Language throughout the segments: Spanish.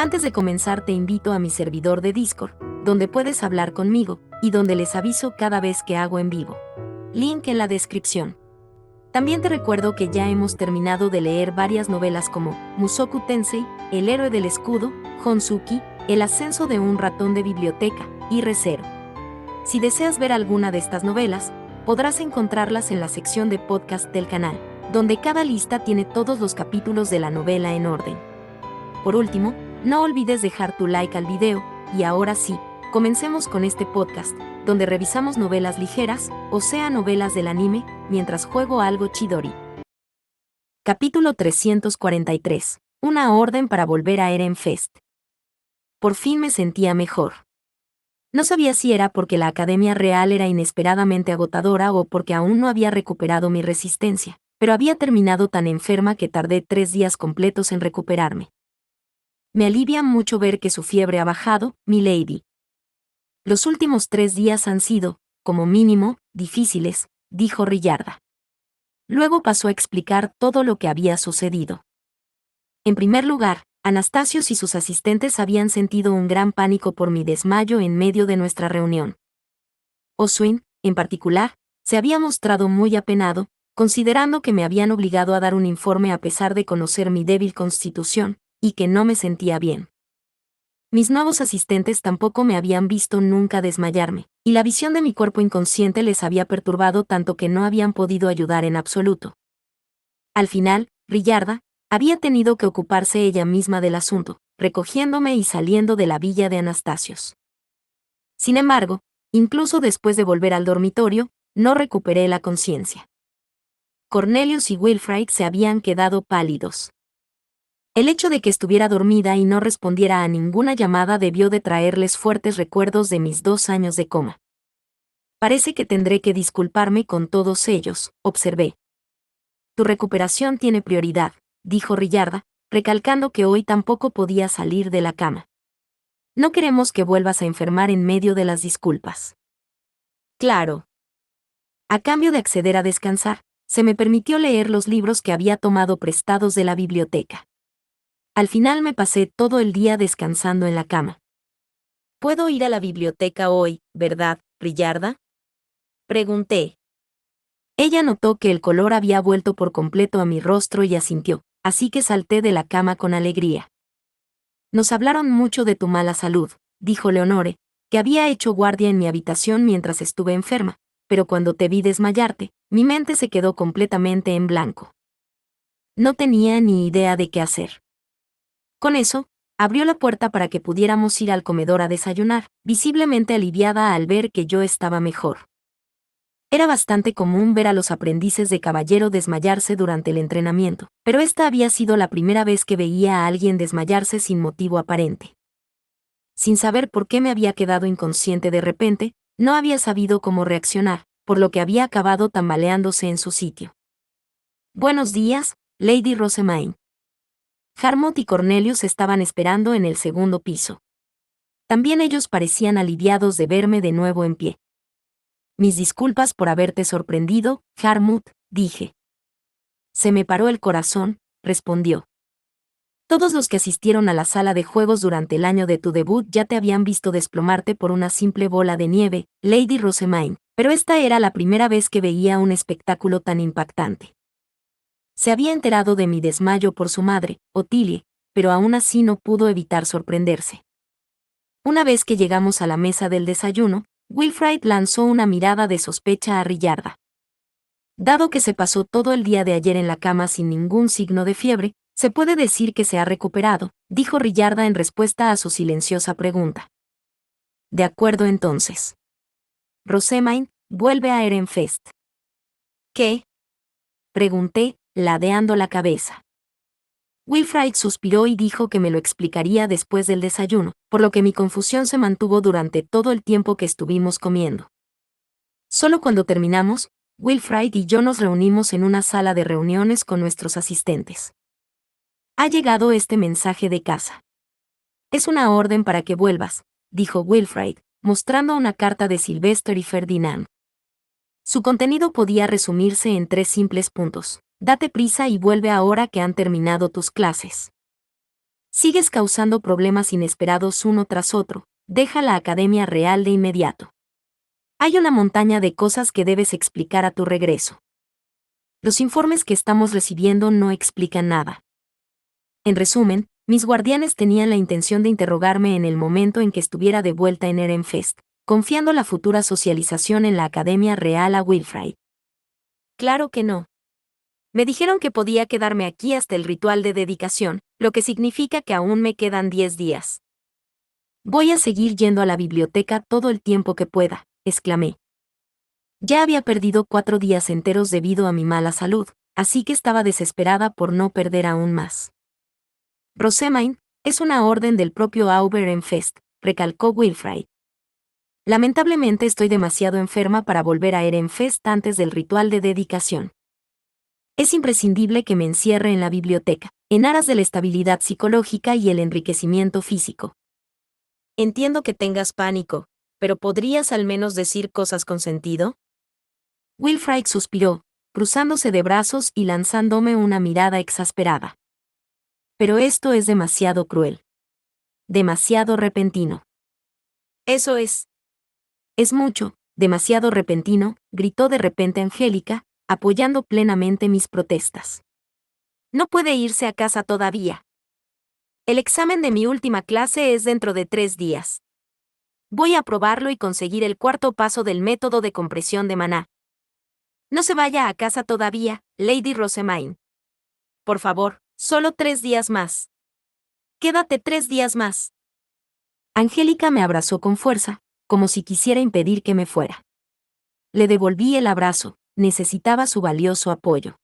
Antes de comenzar te invito a mi servidor de Discord, donde puedes hablar conmigo, y donde les aviso cada vez que hago en vivo. Link en la descripción. También te recuerdo que ya hemos terminado de leer varias novelas como Mushoku Tensei, El héroe del escudo, Honsuki, El ascenso de un ratón de biblioteca, y Re:Zero. Si deseas ver alguna de estas novelas, podrás encontrarlas en la sección de podcast del canal, donde cada lista tiene todos los capítulos de la novela en orden. Por último, no olvides dejar tu like al video, y ahora sí, comencemos con este podcast, donde revisamos novelas ligeras, o sea novelas del anime, mientras juego algo Chidori. Capítulo 343. Una orden para volver a Eren Fest. Por fin me sentía mejor. No sabía si era porque la Academia Real era inesperadamente agotadora o porque aún no había recuperado mi resistencia, pero había terminado tan enferma que tardé 3 días completos en recuperarme. Me alivia mucho ver que su fiebre ha bajado, milady. Los últimos 3 días han sido, como mínimo, difíciles, dijo Riyarda. Luego pasó a explicar todo lo que había sucedido. En primer lugar, Anastasios y sus asistentes habían sentido un gran pánico por mi desmayo en medio de nuestra reunión. Oswin, en particular, se había mostrado muy apenado, considerando que me habían obligado a dar un informe a pesar de conocer mi débil constitución, y que no me sentía bien. Mis nuevos asistentes tampoco me habían visto nunca desmayarme, y la visión de mi cuerpo inconsciente les había perturbado tanto que no habían podido ayudar en absoluto. Al final, Riyarda había tenido que ocuparse ella misma del asunto, recogiéndome y saliendo de la villa de Anastasios. Sin embargo, incluso después de volver al dormitorio, no recuperé la conciencia. Cornelius y Wilfrid se habían quedado pálidos. El hecho de que estuviera dormida y no respondiera a ninguna llamada debió de traerles fuertes recuerdos de mis 2 años de coma. Parece que tendré que disculparme con todos ellos, observé. Tu recuperación tiene prioridad, dijo Riyarda, recalcando que hoy tampoco podía salir de la cama. No queremos que vuelvas a enfermar en medio de las disculpas. Claro. A cambio de acceder a descansar, se me permitió leer los libros que había tomado prestados de la biblioteca. Al final me pasé todo el día descansando en la cama. ¿Puedo ir a la biblioteca hoy, verdad, Riyarda? Pregunté. Ella notó que el color había vuelto por completo a mi rostro y asintió, así que salté de la cama con alegría. Nos hablaron mucho de tu mala salud, dijo Leonore, que había hecho guardia en mi habitación mientras estuve enferma, pero cuando te vi desmayarte, mi mente se quedó completamente en blanco. No tenía ni idea de qué hacer. Con eso, abrió la puerta para que pudiéramos ir al comedor a desayunar, visiblemente aliviada al ver que yo estaba mejor. Era bastante común ver a los aprendices de caballero desmayarse durante el entrenamiento, pero esta había sido la primera vez que veía a alguien desmayarse sin motivo aparente. Sin saber por qué me había quedado inconsciente de repente, no había sabido cómo reaccionar, por lo que había acabado tambaleándose en su sitio. Buenos días, Lady Rosemaine. Harmut y Cornelius estaban esperando en el segundo piso. También ellos parecían aliviados de verme de nuevo en pie. Mis disculpas por haberte sorprendido, Harmut, dije. Se me paró el corazón, respondió. Todos los que asistieron a la sala de juegos durante el año de tu debut ya te habían visto desplomarte por una simple bola de nieve, Lady Rosemaine, pero esta era la primera vez que veía un espectáculo tan impactante. Se había enterado de mi desmayo por su madre, Otilie, pero aún así no pudo evitar sorprenderse. Una vez que llegamos a la mesa del desayuno, Wilfrid lanzó una mirada de sospecha a Riyarda. Dado que se pasó todo el día de ayer en la cama sin ningún signo de fiebre, se puede decir que se ha recuperado, dijo Riyarda en respuesta a su silenciosa pregunta. De acuerdo entonces. Rosemaine, vuelve a Eren Fest. ¿Qué? Pregunté, ladeando la cabeza. Wilfrid suspiró y dijo que me lo explicaría después del desayuno, por lo que mi confusión se mantuvo durante todo el tiempo que estuvimos comiendo. Solo cuando terminamos, Wilfrid y yo nos reunimos en una sala de reuniones con nuestros asistentes. Ha llegado este mensaje de casa. Es una orden para que vuelvas, dijo Wilfrid, mostrando una carta de Sylvester y Ferdinand. Su contenido podía resumirse en 3 simples puntos. Date prisa y vuelve ahora que han terminado tus clases. Sigues causando problemas inesperados uno tras otro. Deja la Academia Real de inmediato. Hay una montaña de cosas que debes explicar a tu regreso. Los informes que estamos recibiendo no explican nada. En resumen, mis guardianes tenían la intención de interrogarme en el momento en que estuviera de vuelta en Ehrenfest, confiando la futura socialización en la Academia Real a Wilfrid. Claro que no. Me dijeron que podía quedarme aquí hasta el ritual de dedicación, lo que significa que aún me quedan 10 días. Voy a seguir yendo a la biblioteca todo el tiempo que pueda, exclamé. Ya había perdido 4 días enteros debido a mi mala salud, así que estaba desesperada por no perder aún más. Rosémine, es una orden del propio Ehrenfest, recalcó Wilfrid. Lamentablemente estoy demasiado enferma para volver a Ehrenfest antes del ritual de dedicación. Es imprescindible que me encierre en la biblioteca, en aras de la estabilidad psicológica y el enriquecimiento físico. Entiendo que tengas pánico, pero ¿podrías al menos decir cosas con sentido? Wilfrid suspiró, cruzándose de brazos y lanzándome una mirada exasperada. Pero esto es demasiado cruel. Demasiado repentino. Eso es. Es mucho, demasiado repentino, gritó de repente Angélica, apoyando plenamente mis protestas. No puede irse a casa todavía. El examen de mi última clase es dentro de 3 días. Voy a aprobarlo y conseguir el cuarto paso del método de compresión de maná. No se vaya a casa todavía, Lady Rosémine. Por favor, solo 3 días más. Quédate 3 días más. Angélica me abrazó con fuerza, como si quisiera impedir que me fuera. Le devolví el abrazo, necesitaba su valioso apoyo.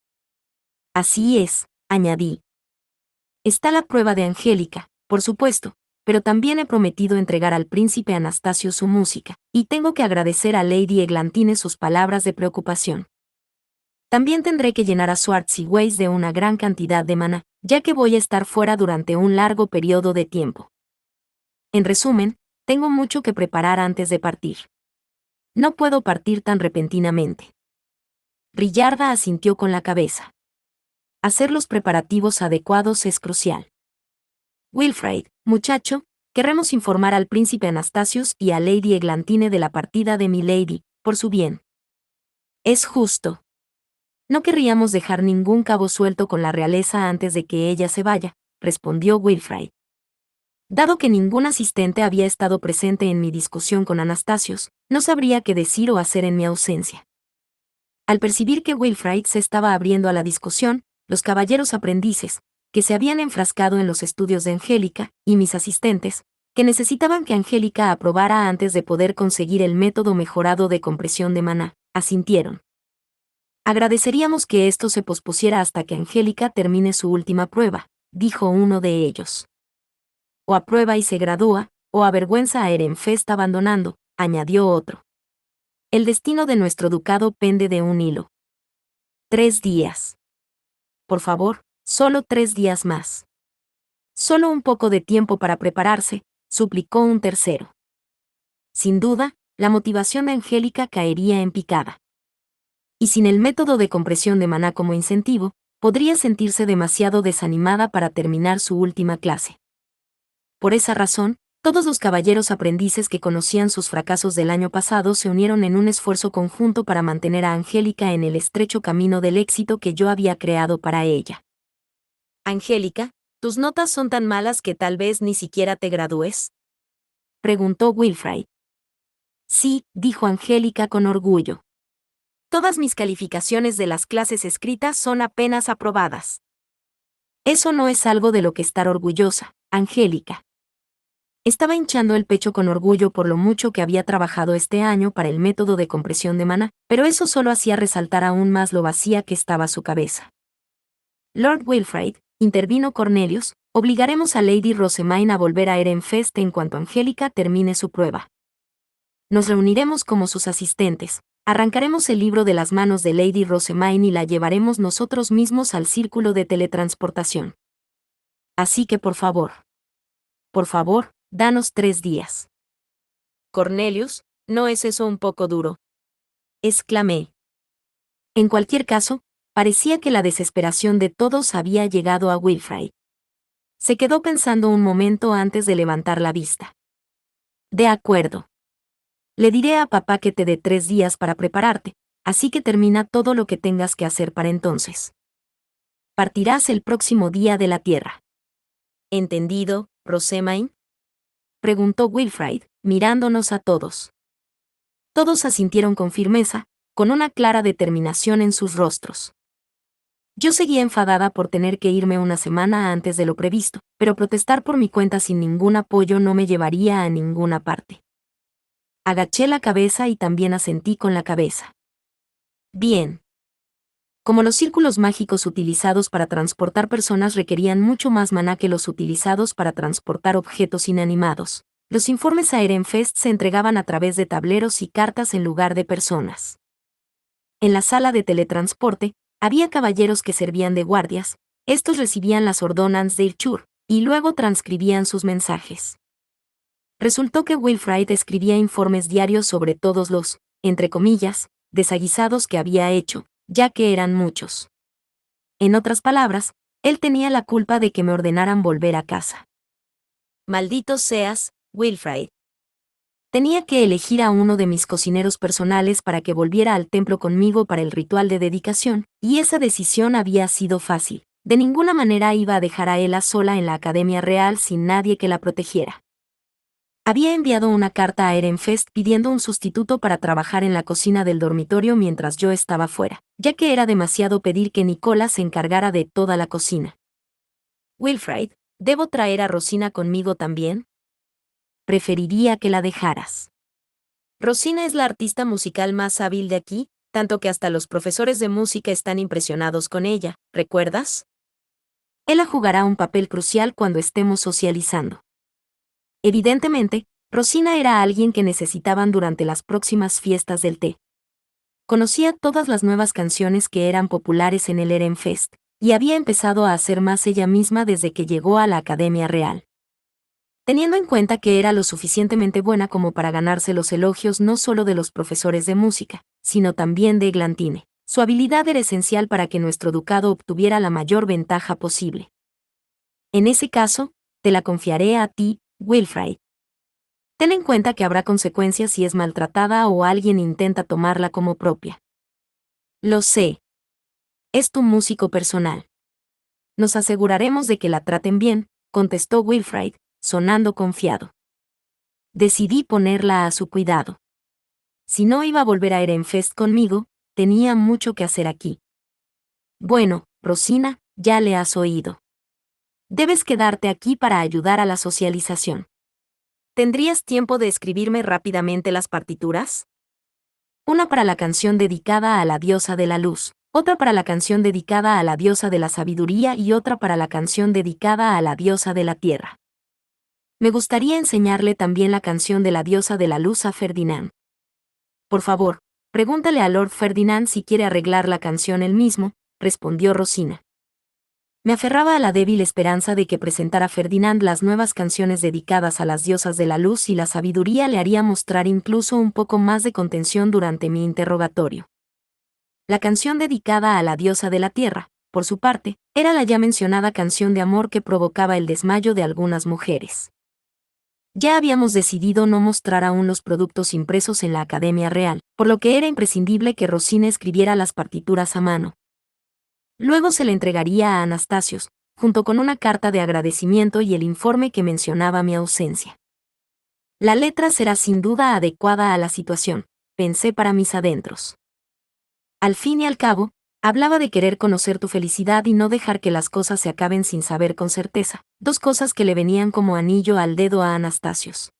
Así es, añadí. Está la prueba de Angélica, por supuesto, pero también he prometido entregar al príncipe Anastasio su música, y tengo que agradecer a Lady Eglantine sus palabras de preocupación. También tendré que llenar a Swartz y Weiss de una gran cantidad de maná, ya que voy a estar fuera durante un largo periodo de tiempo. En resumen, tengo mucho que preparar antes de partir. No puedo partir tan repentinamente. Rillarda asintió con la cabeza. Hacer los preparativos adecuados es crucial. Wilfrid, muchacho, querremos informar al príncipe Anastasius y a Lady Eglantine de la partida de mi lady, por su bien. Es justo. No querríamos dejar ningún cabo suelto con la realeza antes de que ella se vaya, respondió Wilfrid. Dado que ningún asistente había estado presente en mi discusión con Anastasius, no sabría qué decir o hacer en mi ausencia. Al percibir que Wilfrid se estaba abriendo a la discusión, los caballeros aprendices, que se habían enfrascado en los estudios de Angélica, y mis asistentes, que necesitaban que Angélica aprobara antes de poder conseguir el método mejorado de compresión de maná, asintieron. Agradeceríamos que esto se pospusiera hasta que Angélica termine su última prueba, dijo uno de ellos. O aprueba y se gradúa, o avergüenza a Ehrenfest abandonando, añadió otro. El destino de nuestro ducado pende de un hilo. 3 días. Por favor, solo 3 días más. Solo un poco de tiempo para prepararse, suplicó un tercero. Sin duda, la motivación de Angélica caería en picada. Y sin el método de compresión de maná como incentivo, podría sentirse demasiado desanimada para terminar su última clase. Por esa razón, todos los caballeros aprendices que conocían sus fracasos del año pasado se unieron en un esfuerzo conjunto para mantener a Angélica en el estrecho camino del éxito que yo había creado para ella. Angélica, ¿tus notas son tan malas que tal vez ni siquiera te gradúes?, preguntó Wilfrid. Sí, dijo Angélica con orgullo. Todas mis calificaciones de las clases escritas son apenas aprobadas. Eso no es algo de lo que estar orgullosa, Angélica. Estaba hinchando el pecho con orgullo por lo mucho que había trabajado este año para el método de compresión de maná, pero eso solo hacía resaltar aún más lo vacía que estaba su cabeza. Lord Wilfrid, intervino Cornelius, obligaremos a Lady Rosémine a volver a Ehrenfest en cuanto Angélica termine su prueba. Nos reuniremos como sus asistentes, arrancaremos el libro de las manos de Lady Rosémine y la llevaremos nosotros mismos al círculo de teletransportación. Así que por favor, danos 3 días. Cornelius, ¿no es eso un poco duro?, exclamé. En cualquier caso, parecía que la desesperación de todos había llegado a Wilfrid. Se quedó pensando un momento antes de levantar la vista. De acuerdo. Le diré a papá que te dé 3 días para prepararte, así que termina todo lo que tengas que hacer para entonces. Partirás el próximo día de la Tierra. ¿Entendido, Rosamine? Preguntó Wilfrid, mirándonos a todos. Todos asintieron con firmeza, con una clara determinación en sus rostros. Yo seguía enfadada por tener que irme una semana antes de lo previsto, pero protestar por mi cuenta sin ningún apoyo no me llevaría a ninguna parte. Agaché la cabeza y también asentí con la cabeza. Bien. Como los círculos mágicos utilizados para transportar personas requerían mucho más maná que los utilizados para transportar objetos inanimados, los informes a Ehrenfest se entregaban a través de tableros y cartas en lugar de personas. En la sala de teletransporte, había caballeros que servían de guardias, estos recibían las ordonanzas de Irchur, y luego transcribían sus mensajes. Resultó que Wilfrid escribía informes diarios sobre todos los, entre comillas, desaguisados que había hecho, ya que eran muchos. En otras palabras, él tenía la culpa de que me ordenaran volver a casa. Maldito seas, Wilfrid. Tenía que elegir a uno de mis cocineros personales para que volviera al templo conmigo para el ritual de dedicación, y esa decisión había sido fácil. De ninguna manera iba a dejar a Ella sola en la Academia Real sin nadie que la protegiera. Había enviado una carta a Ehrenfest pidiendo un sustituto para trabajar en la cocina del dormitorio mientras yo estaba fuera, ya que era demasiado pedir que Nicola se encargara de toda la cocina. Wilfrid, ¿debo traer a Rosina conmigo también? Preferiría que la dejaras. Rosina es la artista musical más hábil de aquí, tanto que hasta los profesores de música están impresionados con ella, ¿recuerdas? Ella jugará un papel crucial cuando estemos socializando. Evidentemente, Rosina era alguien que necesitaban durante las próximas fiestas del té. Conocía todas las nuevas canciones que eran populares en el Ehrenfest, y había empezado a hacer más ella misma desde que llegó a la Academia Real. Teniendo en cuenta que era lo suficientemente buena como para ganarse los elogios no solo de los profesores de música, sino también de Eglantine, su habilidad era esencial para que nuestro ducado obtuviera la mayor ventaja posible. En ese caso, te la confiaré a ti, Wilfrid. Ten en cuenta que habrá consecuencias si es maltratada o alguien intenta tomarla como propia. Lo sé. Es tu músico personal. Nos aseguraremos de que la traten bien, contestó Wilfrid, sonando confiado. Decidí ponerla a su cuidado. Si no iba a volver a Ehrenfest conmigo, tenía mucho que hacer aquí. Bueno, Rosina, ya le has oído. Debes quedarte aquí para ayudar a la socialización. ¿Tendrías tiempo de escribirme rápidamente las partituras? Una para la canción dedicada a la diosa de la luz, otra para la canción dedicada a la diosa de la sabiduría y otra para la canción dedicada a la diosa de la tierra. Me gustaría enseñarle también la canción de la diosa de la luz a Ferdinand. Por favor, pregúntale a Lord Ferdinand si quiere arreglar la canción él mismo, respondió Rosina. Me aferraba a la débil esperanza de que presentara Ferdinand las nuevas canciones dedicadas a las diosas de la luz y la sabiduría le haría mostrar incluso un poco más de contención durante mi interrogatorio. La canción dedicada a la diosa de la tierra, por su parte, era la ya mencionada canción de amor que provocaba el desmayo de algunas mujeres. Ya habíamos decidido no mostrar aún los productos impresos en la Academia Real, por lo que era imprescindible que Rosina escribiera las partituras a mano. Luego se le entregaría a Anastasios, junto con una carta de agradecimiento y el informe que mencionaba mi ausencia. La letra será sin duda adecuada a la situación, pensé para mis adentros. Al fin y al cabo, hablaba de querer conocer tu felicidad y no dejar que las cosas se acaben sin saber con certeza, dos cosas que le venían como anillo al dedo a Anastasios.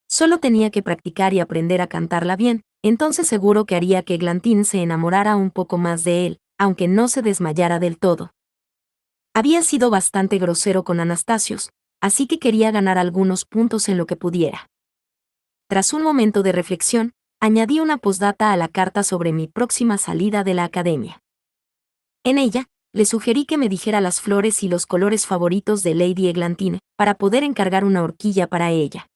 Solo tenía que practicar y aprender a cantarla bien, entonces seguro que haría que Eglantine se enamorara un poco más de él, aunque no se desmayara del todo. Había sido bastante grosero con Anastasios, así que quería ganar algunos puntos en lo que pudiera. Tras un momento de reflexión, añadí una postdata a la carta sobre mi próxima salida de la academia. En ella, le sugerí que me dijera las flores y los colores favoritos de Lady Eglantine, para poder encargar una horquilla para ella.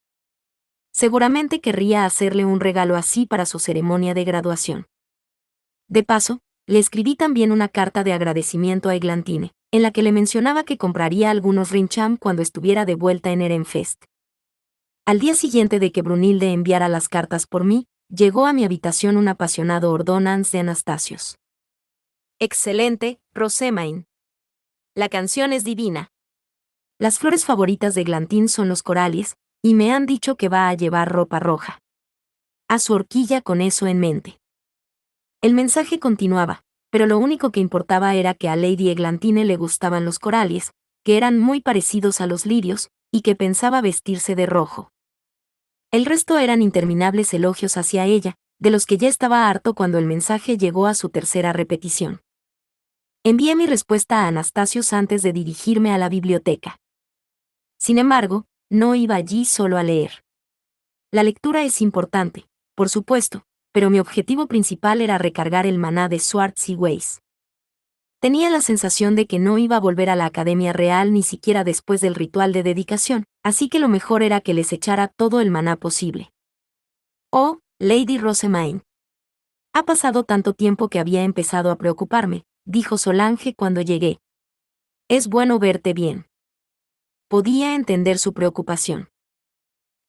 Seguramente querría hacerle un regalo así para su ceremonia de graduación. De paso, le escribí también una carta de agradecimiento a Eglantine, en la que le mencionaba que compraría algunos Rincham cuando estuviera de vuelta en Erenfest. Al día siguiente de que Brunilde enviara las cartas por mí, llegó a mi habitación un apasionado ordonance de Anastasios. Excelente, Rosemain. La canción es divina. Las flores favoritas de Glantín son los corales, y me han dicho que va a llevar ropa roja. A su horquilla con eso en mente. El mensaje continuaba, pero lo único que importaba era que a Lady Eglantine le gustaban los corales, que eran muy parecidos a los lirios, y que pensaba vestirse de rojo. El resto eran interminables elogios hacia ella, de los que ya estaba harto cuando el mensaje llegó a su tercera repetición. Envié mi respuesta a Anastasios antes de dirigirme a la biblioteca. Sin embargo, no iba allí solo a leer. La lectura es importante, por supuesto, pero mi objetivo principal era recargar el maná de Swartz y Weiss. Tenía la sensación de que no iba a volver a la Academia Real ni siquiera después del ritual de dedicación, así que lo mejor era que les echara todo el maná posible. Oh, Lady Rosemain. Ha pasado tanto tiempo que había empezado a preocuparme, dijo Solange cuando llegué. Es bueno verte bien. Podía entender su preocupación.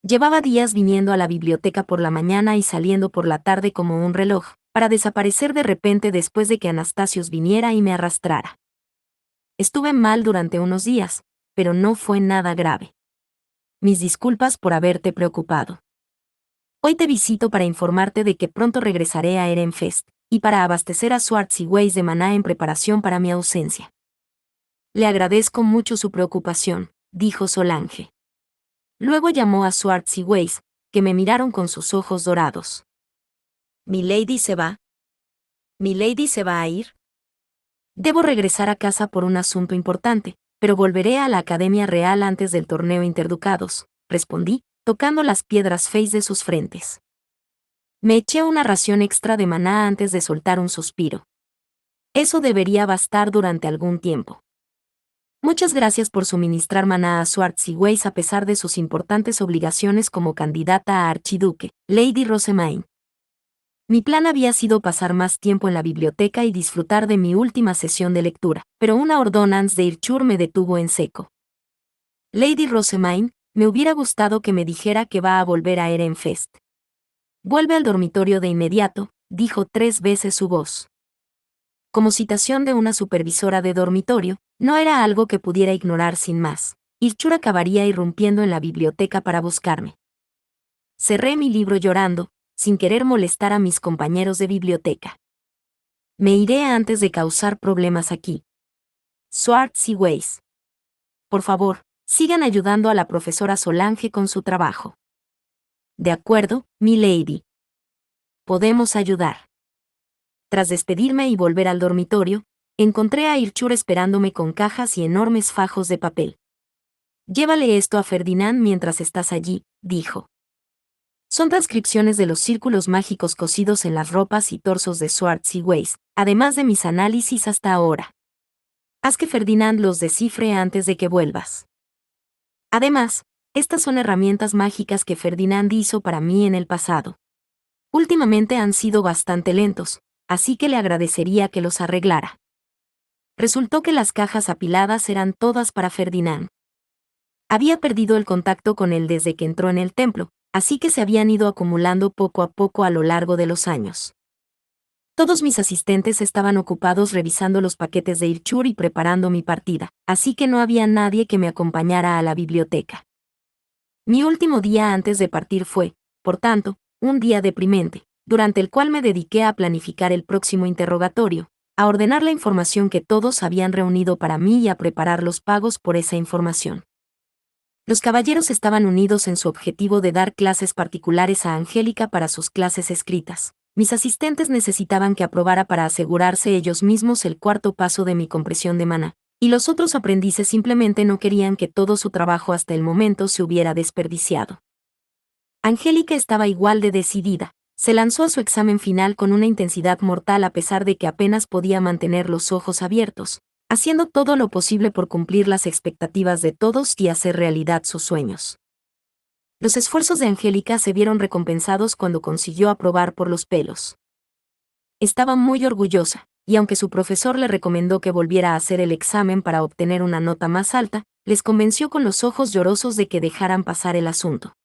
Llevaba días viniendo a la biblioteca por la mañana y saliendo por la tarde como un reloj, para desaparecer de repente después de que Anastasios viniera y me arrastrara. Estuve mal durante unos días, pero no fue nada grave. Mis disculpas por haberte preocupado. Hoy te visito para informarte de que pronto regresaré a Erenfest, y para abastecer a Swartz y Weiss de maná en preparación para mi ausencia. Le agradezco mucho su preocupación, dijo Solange. Luego llamó a Swartz y Weiss, que me miraron con sus ojos dorados. ¿Milady se va? ¿Milady se va a ir? Debo regresar a casa por un asunto importante, pero volveré a la Academia Real antes del torneo Interducados, respondí, tocando las piedras feis de sus frentes. Me eché una ración extra de maná antes de soltar un suspiro. Eso debería bastar durante algún tiempo. Muchas gracias por suministrar maná a Swartz y Weiss a pesar de sus importantes obligaciones como candidata a archiduque, Lady Rosemain. Mi plan había sido pasar más tiempo en la biblioteca y disfrutar de mi última sesión de lectura, pero una ordonance de Irchur me detuvo en seco. Lady Rosemain, me hubiera gustado que me dijera que va a volver a Erenfest. Vuelve al dormitorio de inmediato, dijo 3 veces su voz. Como citación de una supervisora de dormitorio, no era algo que pudiera ignorar sin más. Irchur acabaría irrumpiendo en la biblioteca para buscarme. Cerré mi libro llorando, sin querer molestar a mis compañeros de biblioteca. Me iré antes de causar problemas aquí. Swartz y Weiss. Por favor, sigan ayudando a la profesora Solange con su trabajo. De acuerdo, milady. Podemos ayudar. Tras despedirme y volver al dormitorio, encontré a Irchur esperándome con cajas y enormes fajos de papel. Llévale esto a Ferdinand mientras estás allí, dijo. Son transcripciones de los círculos mágicos cosidos en las ropas y torsos de Swartz y Weiss, además de mis análisis hasta ahora. Haz que Ferdinand los descifre antes de que vuelvas. Además, estas son herramientas mágicas que Ferdinand hizo para mí en el pasado. Últimamente han sido bastante lentos, así que le agradecería que los arreglara. Resultó que las cajas apiladas eran todas para Ferdinand. Había perdido el contacto con él desde que entró en el templo, así que se habían ido acumulando poco a poco a lo largo de los años. Todos mis asistentes estaban ocupados revisando los paquetes de Irchur y preparando mi partida, así que no había nadie que me acompañara a la biblioteca. Mi último día antes de partir fue, por tanto, un día deprimente, durante el cual me dediqué a planificar el próximo interrogatorio, a ordenar la información que todos habían reunido para mí y a preparar los pagos por esa información. Los caballeros estaban unidos en su objetivo de dar clases particulares a Angélica para sus clases escritas. Mis asistentes necesitaban que aprobara para asegurarse ellos mismos el cuarto paso de mi compresión de maná, y los otros aprendices simplemente no querían que todo su trabajo hasta el momento se hubiera desperdiciado. Angélica estaba igual de decidida. Se lanzó a su examen final con una intensidad mortal a pesar de que apenas podía mantener los ojos abiertos, haciendo todo lo posible por cumplir las expectativas de todos y hacer realidad sus sueños. Los esfuerzos de Angélica se vieron recompensados cuando consiguió aprobar por los pelos. Estaba muy orgullosa, y aunque su profesor le recomendó que volviera a hacer el examen para obtener una nota más alta, les convenció con los ojos llorosos de que dejaran pasar el asunto.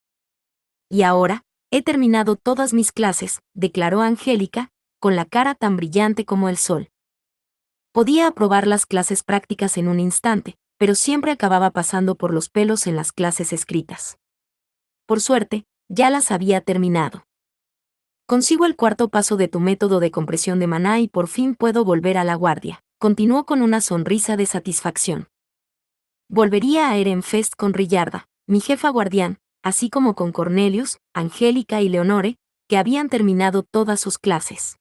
Y ahora, he terminado todas mis clases, declaró Angélica, con la cara tan brillante como el sol. Podía aprobar las clases prácticas en un instante, pero siempre acababa pasando por los pelos en las clases escritas. Por suerte, ya las había terminado. Consigo el cuarto paso de tu método de compresión de maná y por fin puedo volver a la guardia, continuó con una sonrisa de satisfacción. Volvería a Ehrenfest con Rillarda, mi jefa guardián, así como con Cornelius, Angélica y Leonore, que habían terminado todas sus clases.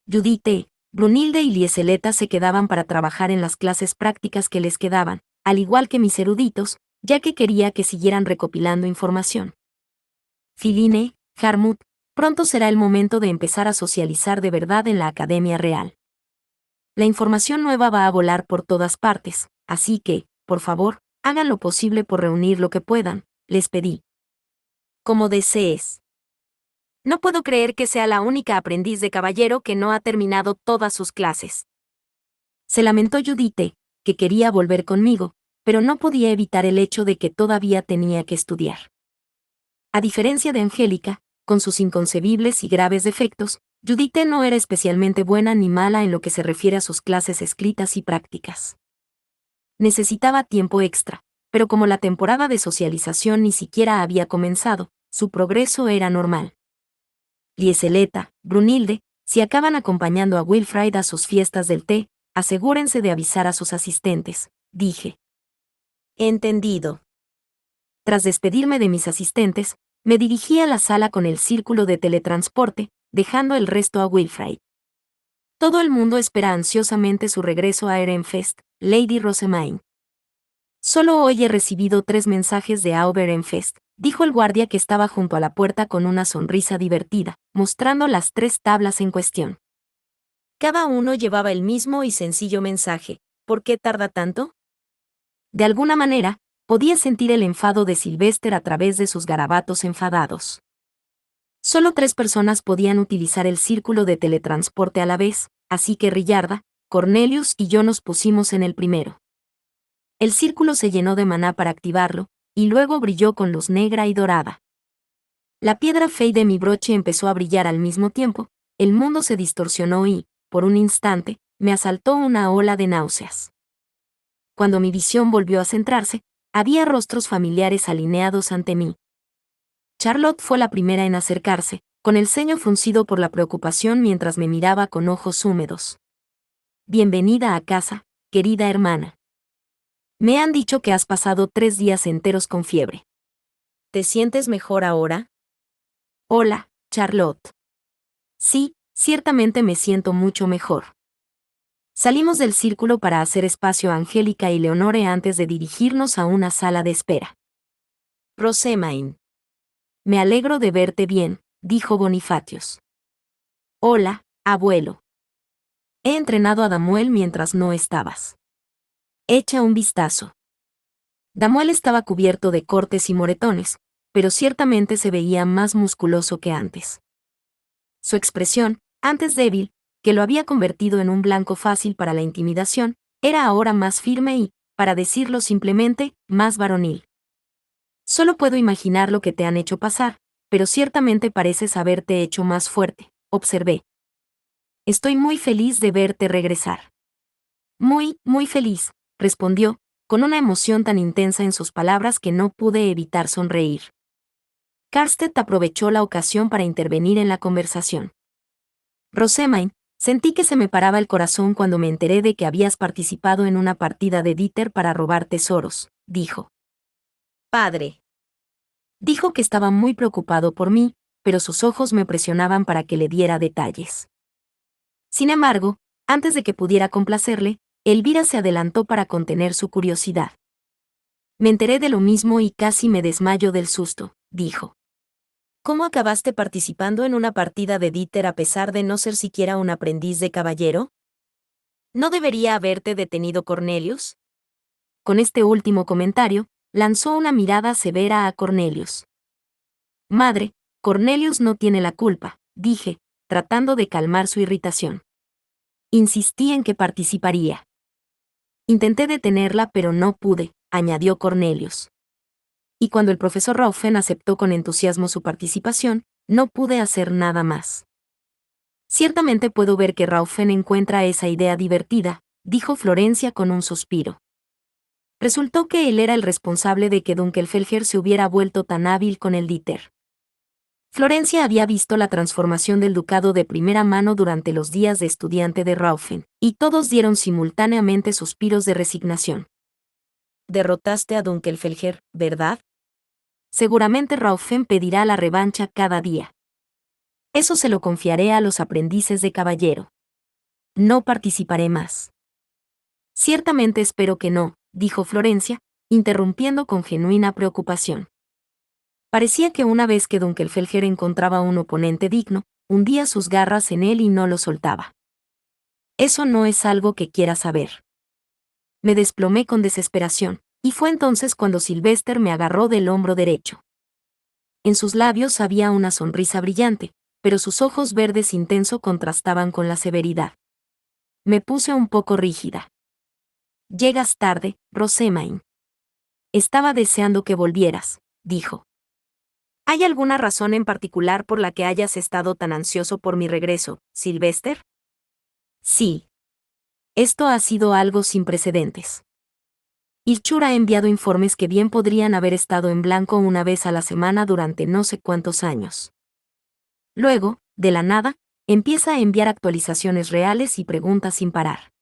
Judith, Brunilde y Lieseleta se quedaban para trabajar en las clases prácticas que les quedaban, al igual que mis eruditos, ya que quería que siguieran recopilando información. Filine, Harmut, pronto será el momento de empezar a socializar de verdad en la Academia Real. La información nueva va a volar por todas partes, así que, por favor, hagan lo posible por reunir lo que puedan, les pedí. Como desees. No puedo creer que sea la única aprendiz de caballero que no ha terminado todas sus clases. Se lamentó Judith, que quería volver conmigo, pero no podía evitar el hecho de que todavía tenía que estudiar. A diferencia de Angélica, con sus inconcebibles y graves defectos, Judith no era especialmente buena ni mala en lo que se refiere a sus clases escritas y prácticas. Necesitaba tiempo extra, pero como la temporada de socialización ni siquiera había comenzado, su progreso era normal. Lieseleta, Brunilde, si acaban acompañando a Wilfried a sus fiestas del té, asegúrense de avisar a sus asistentes, dije. Entendido. Tras despedirme de mis asistentes, me dirigí a la sala con el círculo de teletransporte, dejando el resto a Wilfried. Todo el mundo espera ansiosamente su regreso a Ehrenfest, Lady Rosemaine. Solo hoy he recibido 3 mensajes de Auber Ehrenfest, dijo el guardia que estaba junto a la puerta con una sonrisa divertida, mostrando las 3 tablas en cuestión. Cada uno llevaba el mismo y sencillo mensaje. ¿Por qué tarda tanto? De alguna manera, podía sentir el enfado de Sylvester a través de sus garabatos enfadados. Solo 3 personas podían utilizar el círculo de teletransporte a la vez, así que Rillarda, Cornelius y yo nos pusimos en el primero. El círculo se llenó de maná para activarlo, y luego brilló con luz negra y dorada. La piedra fey de mi broche empezó a brillar al mismo tiempo, el mundo se distorsionó y, por un instante, me asaltó una ola de náuseas. Cuando mi visión volvió a centrarse, había rostros familiares alineados ante mí. Charlotte fue la primera en acercarse, con el ceño fruncido por la preocupación mientras me miraba con ojos húmedos. Bienvenida a casa, querida hermana. Me han dicho que has pasado 3 días enteros con fiebre. ¿Te sientes mejor ahora? Hola, Charlotte. Sí, ciertamente me siento mucho mejor. Salimos del círculo para hacer espacio a Angélica y Leonore antes de dirigirnos a una sala de espera. Rosemaine. Me alegro de verte bien, dijo Bonifatius. Hola, abuelo. He entrenado a Damuel mientras no estabas. Echa un vistazo. Damuel estaba cubierto de cortes y moretones, pero ciertamente se veía más musculoso que antes. Su expresión, antes débil, que lo había convertido en un blanco fácil para la intimidación, era ahora más firme y, para decirlo simplemente, más varonil. Solo puedo imaginar lo que te han hecho pasar, pero ciertamente pareces haberte hecho más fuerte, observé. Estoy muy feliz de verte regresar. Muy, muy feliz, respondió, con una emoción tan intensa en sus palabras que no pude evitar sonreír. Karstedt aprovechó la ocasión para intervenir en la conversación. Rosemaine, sentí que se me paraba el corazón cuando me enteré de que habías participado en una partida de Dieter para robar tesoros, dijo. Padre. Dijo que estaba muy preocupado por mí, pero sus ojos me presionaban para que le diera detalles. Sin embargo, antes de que pudiera complacerle, Elvira se adelantó para contener su curiosidad. Me enteré de lo mismo y casi me desmayo del susto, dijo. ¿Cómo acabaste participando en una partida de Dieter a pesar de no ser siquiera un aprendiz de caballero? ¿No debería haberte detenido Cornelius? Con este último comentario, lanzó una mirada severa a Cornelius. Madre, Cornelius no tiene la culpa, dije, tratando de calmar su irritación. Insistí en que participaría. Intenté detenerla, pero no pude, añadió Cornelius. Y cuando el profesor Raufen aceptó con entusiasmo su participación, no pude hacer nada más. Ciertamente puedo ver que Raufen encuentra esa idea divertida, dijo Florencia con un suspiro. Resultó que él era el responsable de que Dunkelfelger se hubiera vuelto tan hábil con el Dieter. Florencia había visto la transformación del ducado de primera mano durante los días de estudiante de Raufen, y todos dieron simultáneamente suspiros de resignación. Derrotaste a Dunkelfelger, ¿verdad? Seguramente Raufen pedirá la revancha cada día. Eso se lo confiaré a los aprendices de caballero. No participaré más. Ciertamente espero que no, dijo Florencia, interrumpiendo con genuina preocupación. Parecía que una vez que Dunkelfelger encontraba un oponente digno, hundía sus garras en él y no lo soltaba. Eso no es algo que quiera saber. Me desplomé con desesperación, y fue entonces cuando Sylvester me agarró del hombro derecho. En sus labios había una sonrisa brillante, pero sus ojos verdes intenso contrastaban con la severidad. Me puse un poco rígida. Llegas tarde, Rosemain. Estaba deseando que volvieras, dijo. ¿Hay alguna razón en particular por la que hayas estado tan ansioso por mi regreso, Sylvester? Sí. Esto ha sido algo sin precedentes. Ilchur ha enviado informes que bien podrían haber estado en blanco una vez a la semana durante no sé cuántos años. Luego, de la nada, empieza a enviar actualizaciones reales y preguntas sin parar.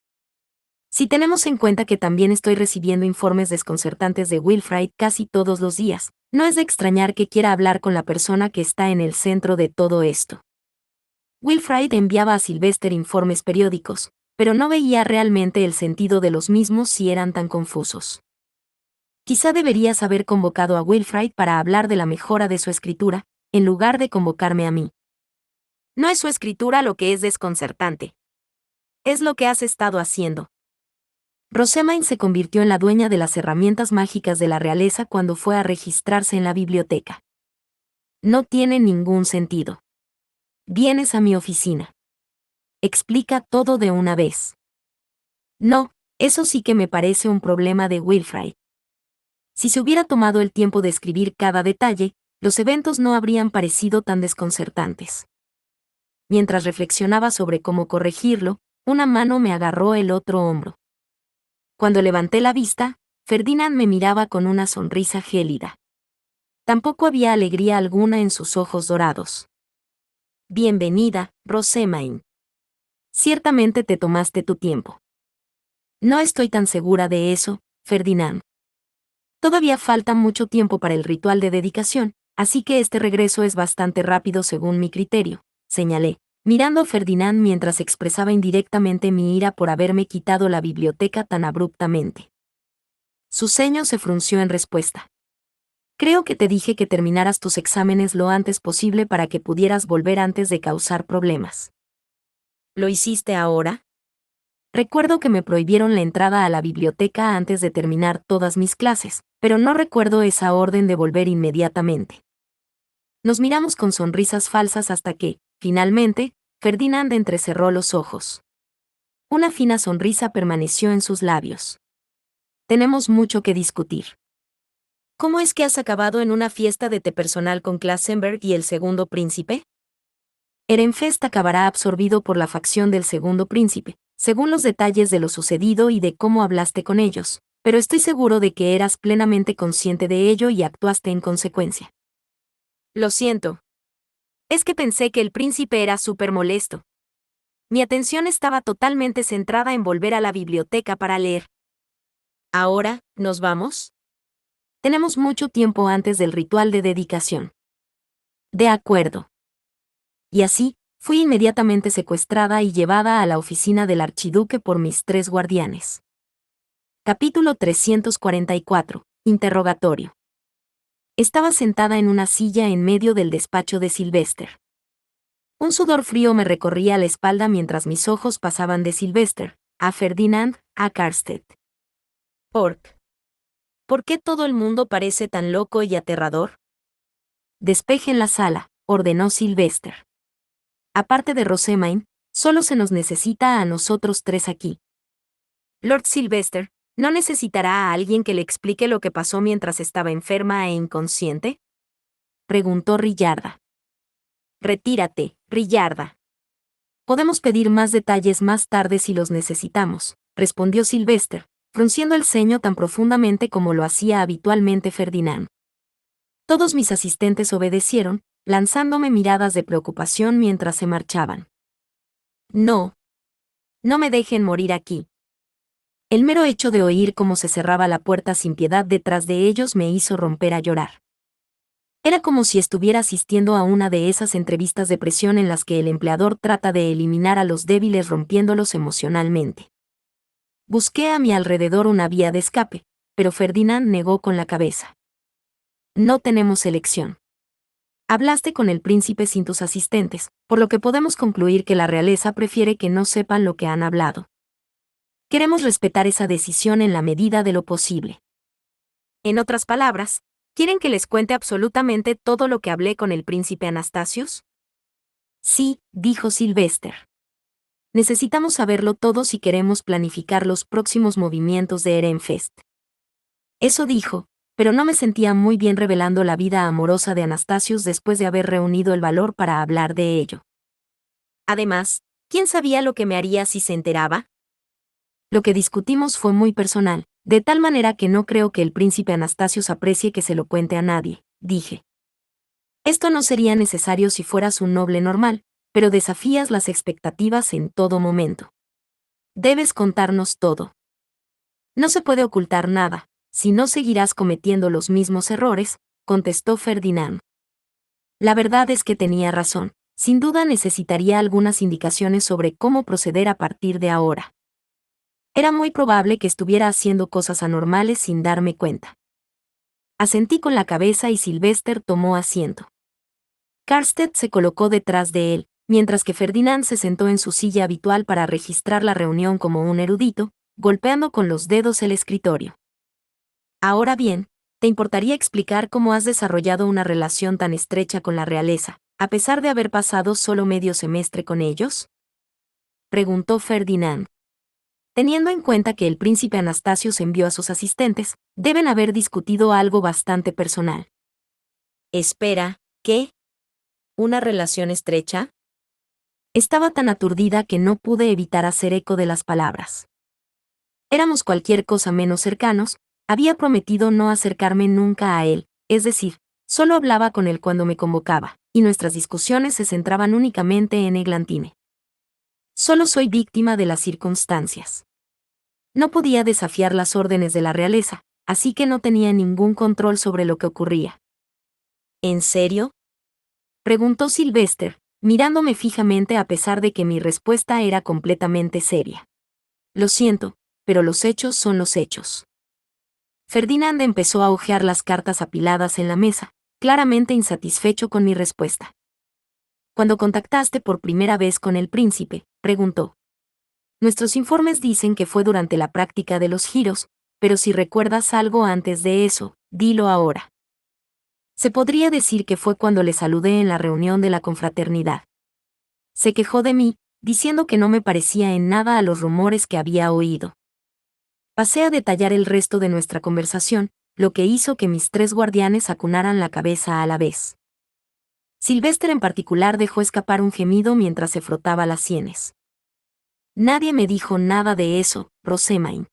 Si tenemos en cuenta que también estoy recibiendo informes desconcertantes de Wilfrid casi todos los días, no es de extrañar que quiera hablar con la persona que está en el centro de todo esto. Wilfrid enviaba a Sylvester informes periódicos, pero no veía realmente el sentido de los mismos si eran tan confusos. Quizá deberías haber convocado a Wilfrid para hablar de la mejora de su escritura, en lugar de convocarme a mí. No es su escritura lo que es desconcertante. Es lo que has estado haciendo. Rosemain se convirtió en la dueña de las herramientas mágicas de la realeza cuando fue a registrarse en la biblioteca. No tiene ningún sentido. Vienes a mi oficina. Explica todo de una vez. No, eso sí que me parece un problema de Wilfrid. Si se hubiera tomado el tiempo de escribir cada detalle, los eventos no habrían parecido tan desconcertantes. Mientras reflexionaba sobre cómo corregirlo, una mano me agarró el otro hombro. Cuando levanté la vista, Ferdinand me miraba con una sonrisa gélida. Tampoco había alegría alguna en sus ojos dorados. Bienvenida, Rosemain. Ciertamente te tomaste tu tiempo. No estoy tan segura de eso, Ferdinand. Todavía falta mucho tiempo para el ritual de dedicación, así que este regreso es bastante rápido según mi criterio, señalé, mirando a Ferdinand mientras expresaba indirectamente mi ira por haberme quitado la biblioteca tan abruptamente. Su ceño se frunció en respuesta. Creo que te dije que terminaras tus exámenes lo antes posible para que pudieras volver antes de causar problemas. ¿Lo hiciste ahora? Recuerdo que me prohibieron la entrada a la biblioteca antes de terminar todas mis clases, pero no recuerdo esa orden de volver inmediatamente. Nos miramos con sonrisas falsas hasta que, finalmente, Ferdinand entrecerró los ojos. Una fina sonrisa permaneció en sus labios. Tenemos mucho que discutir. ¿Cómo es que has acabado en una fiesta de té personal con Klassenberg y el segundo príncipe? Ehrenfest acabará absorbido por la facción del segundo príncipe, según los detalles de lo sucedido y de cómo hablaste con ellos, pero estoy seguro de que eras plenamente consciente de ello y actuaste en consecuencia. Lo siento. Es que pensé que el príncipe era súper molesto. Mi atención estaba totalmente centrada en volver a la biblioteca para leer. ¿Ahora, nos vamos? Tenemos mucho tiempo antes del ritual de dedicación. De acuerdo. Y así, fui inmediatamente secuestrada y llevada a la oficina del archiduque por mis 3 guardianes. Capítulo 344. Interrogatorio. Estaba sentada en una silla en medio del despacho de Sylvester. Un sudor frío me recorría la espalda mientras mis ojos pasaban de Sylvester a Ferdinand, a Karstedt. ¿Por qué todo el mundo parece tan loco y aterrador? Despejen la sala, ordenó Sylvester. Aparte de Rosemain, Solo se nos necesita a nosotros tres aquí. Lord Sylvester, ¿no necesitará a alguien que le explique lo que pasó mientras estaba enferma e inconsciente? Preguntó Riarda. Retírate, Riarda. Podemos pedir más detalles más tarde si los necesitamos, respondió Sylvester, frunciendo el ceño tan profundamente como lo hacía habitualmente Ferdinand. Todos mis asistentes obedecieron, lanzándome miradas de preocupación mientras se marchaban. No. No me dejen morir aquí. El mero hecho de oír cómo se cerraba la puerta sin piedad detrás de ellos me hizo romper a llorar. Era como si estuviera asistiendo a una de esas entrevistas de presión en las que el empleador trata de eliminar a los débiles rompiéndolos emocionalmente. Busqué a mi alrededor una vía de escape, pero Ferdinand negó con la cabeza. No tenemos elección. Hablaste con el príncipe sin tus asistentes, por lo que podemos concluir que la realeza prefiere que no sepan lo que han hablado. Queremos respetar esa decisión en la medida de lo posible. En otras palabras, ¿quieren que les cuente absolutamente todo lo que hablé con el príncipe Anastasius? Sí, dijo Sylvester. Necesitamos saberlo todo si queremos planificar los próximos movimientos de Ehrenfest. Eso dijo, pero no me sentía muy bien revelando la vida amorosa de Anastasius después de haber reunido el valor para hablar de ello. Además, ¿quién sabía lo que me haría si se enteraba? Lo que discutimos fue muy personal, de tal manera que no creo que el príncipe Anastasius aprecie que se lo cuente a nadie, dije. Esto no sería necesario si fueras un noble normal, pero desafías las expectativas en todo momento. Debes contarnos todo. No se puede ocultar nada, si no seguirás cometiendo los mismos errores, contestó Ferdinand. La verdad es que tenía razón, sin duda necesitaría algunas indicaciones sobre cómo proceder a partir de ahora. Era muy probable que estuviera haciendo cosas anormales sin darme cuenta. Asentí con la cabeza y Sylvester tomó asiento. Karstedt se colocó detrás de él, mientras que Ferdinand se sentó en su silla habitual para registrar la reunión como un erudito, golpeando con los dedos el escritorio. Ahora bien, ¿te importaría explicar cómo has desarrollado una relación tan estrecha con la realeza, a pesar de haber pasado solo medio semestre con ellos? Preguntó Ferdinand. Teniendo en cuenta que el príncipe Anastasius envió a sus asistentes, deben haber discutido algo bastante personal. Espera, ¿qué? ¿Una relación estrecha? Estaba tan aturdida que no pude evitar hacer eco de las palabras. Éramos cualquier cosa menos cercanos, había prometido no acercarme nunca a él, es decir, solo hablaba con él cuando me convocaba, y nuestras discusiones se centraban únicamente en Eglantine. Solo soy víctima de las circunstancias. No podía desafiar las órdenes de la realeza, así que no tenía ningún control sobre lo que ocurría. ¿En serio? Preguntó Sylvester, mirándome fijamente a pesar de que mi respuesta era completamente seria. Lo siento, pero los hechos son los hechos. Ferdinand empezó a hojear las cartas apiladas en la mesa, claramente insatisfecho con mi respuesta. ¿Cuándo contactaste por primera vez con el príncipe?, preguntó. Nuestros informes dicen que fue durante la práctica de los giros, pero si recuerdas algo antes de eso, dilo ahora. Se podría decir que fue cuando le saludé en la reunión de la confraternidad. Se quejó de mí, diciendo que no me parecía en nada a los rumores que había oído. Pasé a detallar el resto de nuestra conversación, lo que hizo que mis tres guardianes acunaran la cabeza a la vez. Sylvester en particular dejó escapar un gemido mientras se frotaba las sienes. Nadie me dijo nada de eso, Rosemain.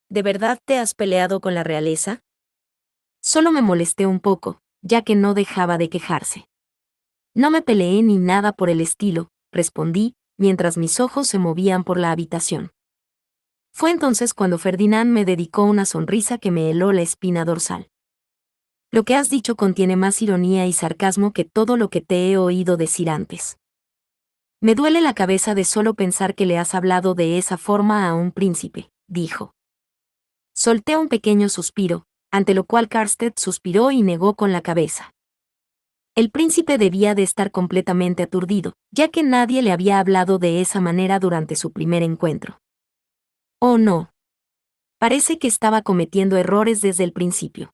¿De verdad te has peleado con la realeza? Solo me molesté un poco, ya que no dejaba de quejarse. No me peleé ni nada por el estilo, respondí, mientras mis ojos se movían por la habitación. Fue entonces cuando Ferdinand me dedicó una sonrisa que me heló la espina dorsal. Lo que has dicho contiene más ironía y sarcasmo que todo lo que te he oído decir antes. Me duele la cabeza de solo pensar que le has hablado de esa forma a un príncipe, dijo. Solté un pequeño suspiro, ante lo cual Karstedt suspiró y negó con la cabeza. El príncipe debía de estar completamente aturdido, ya que nadie le había hablado de esa manera durante su primer encuentro. Oh no. Parece que estaba cometiendo errores desde el principio.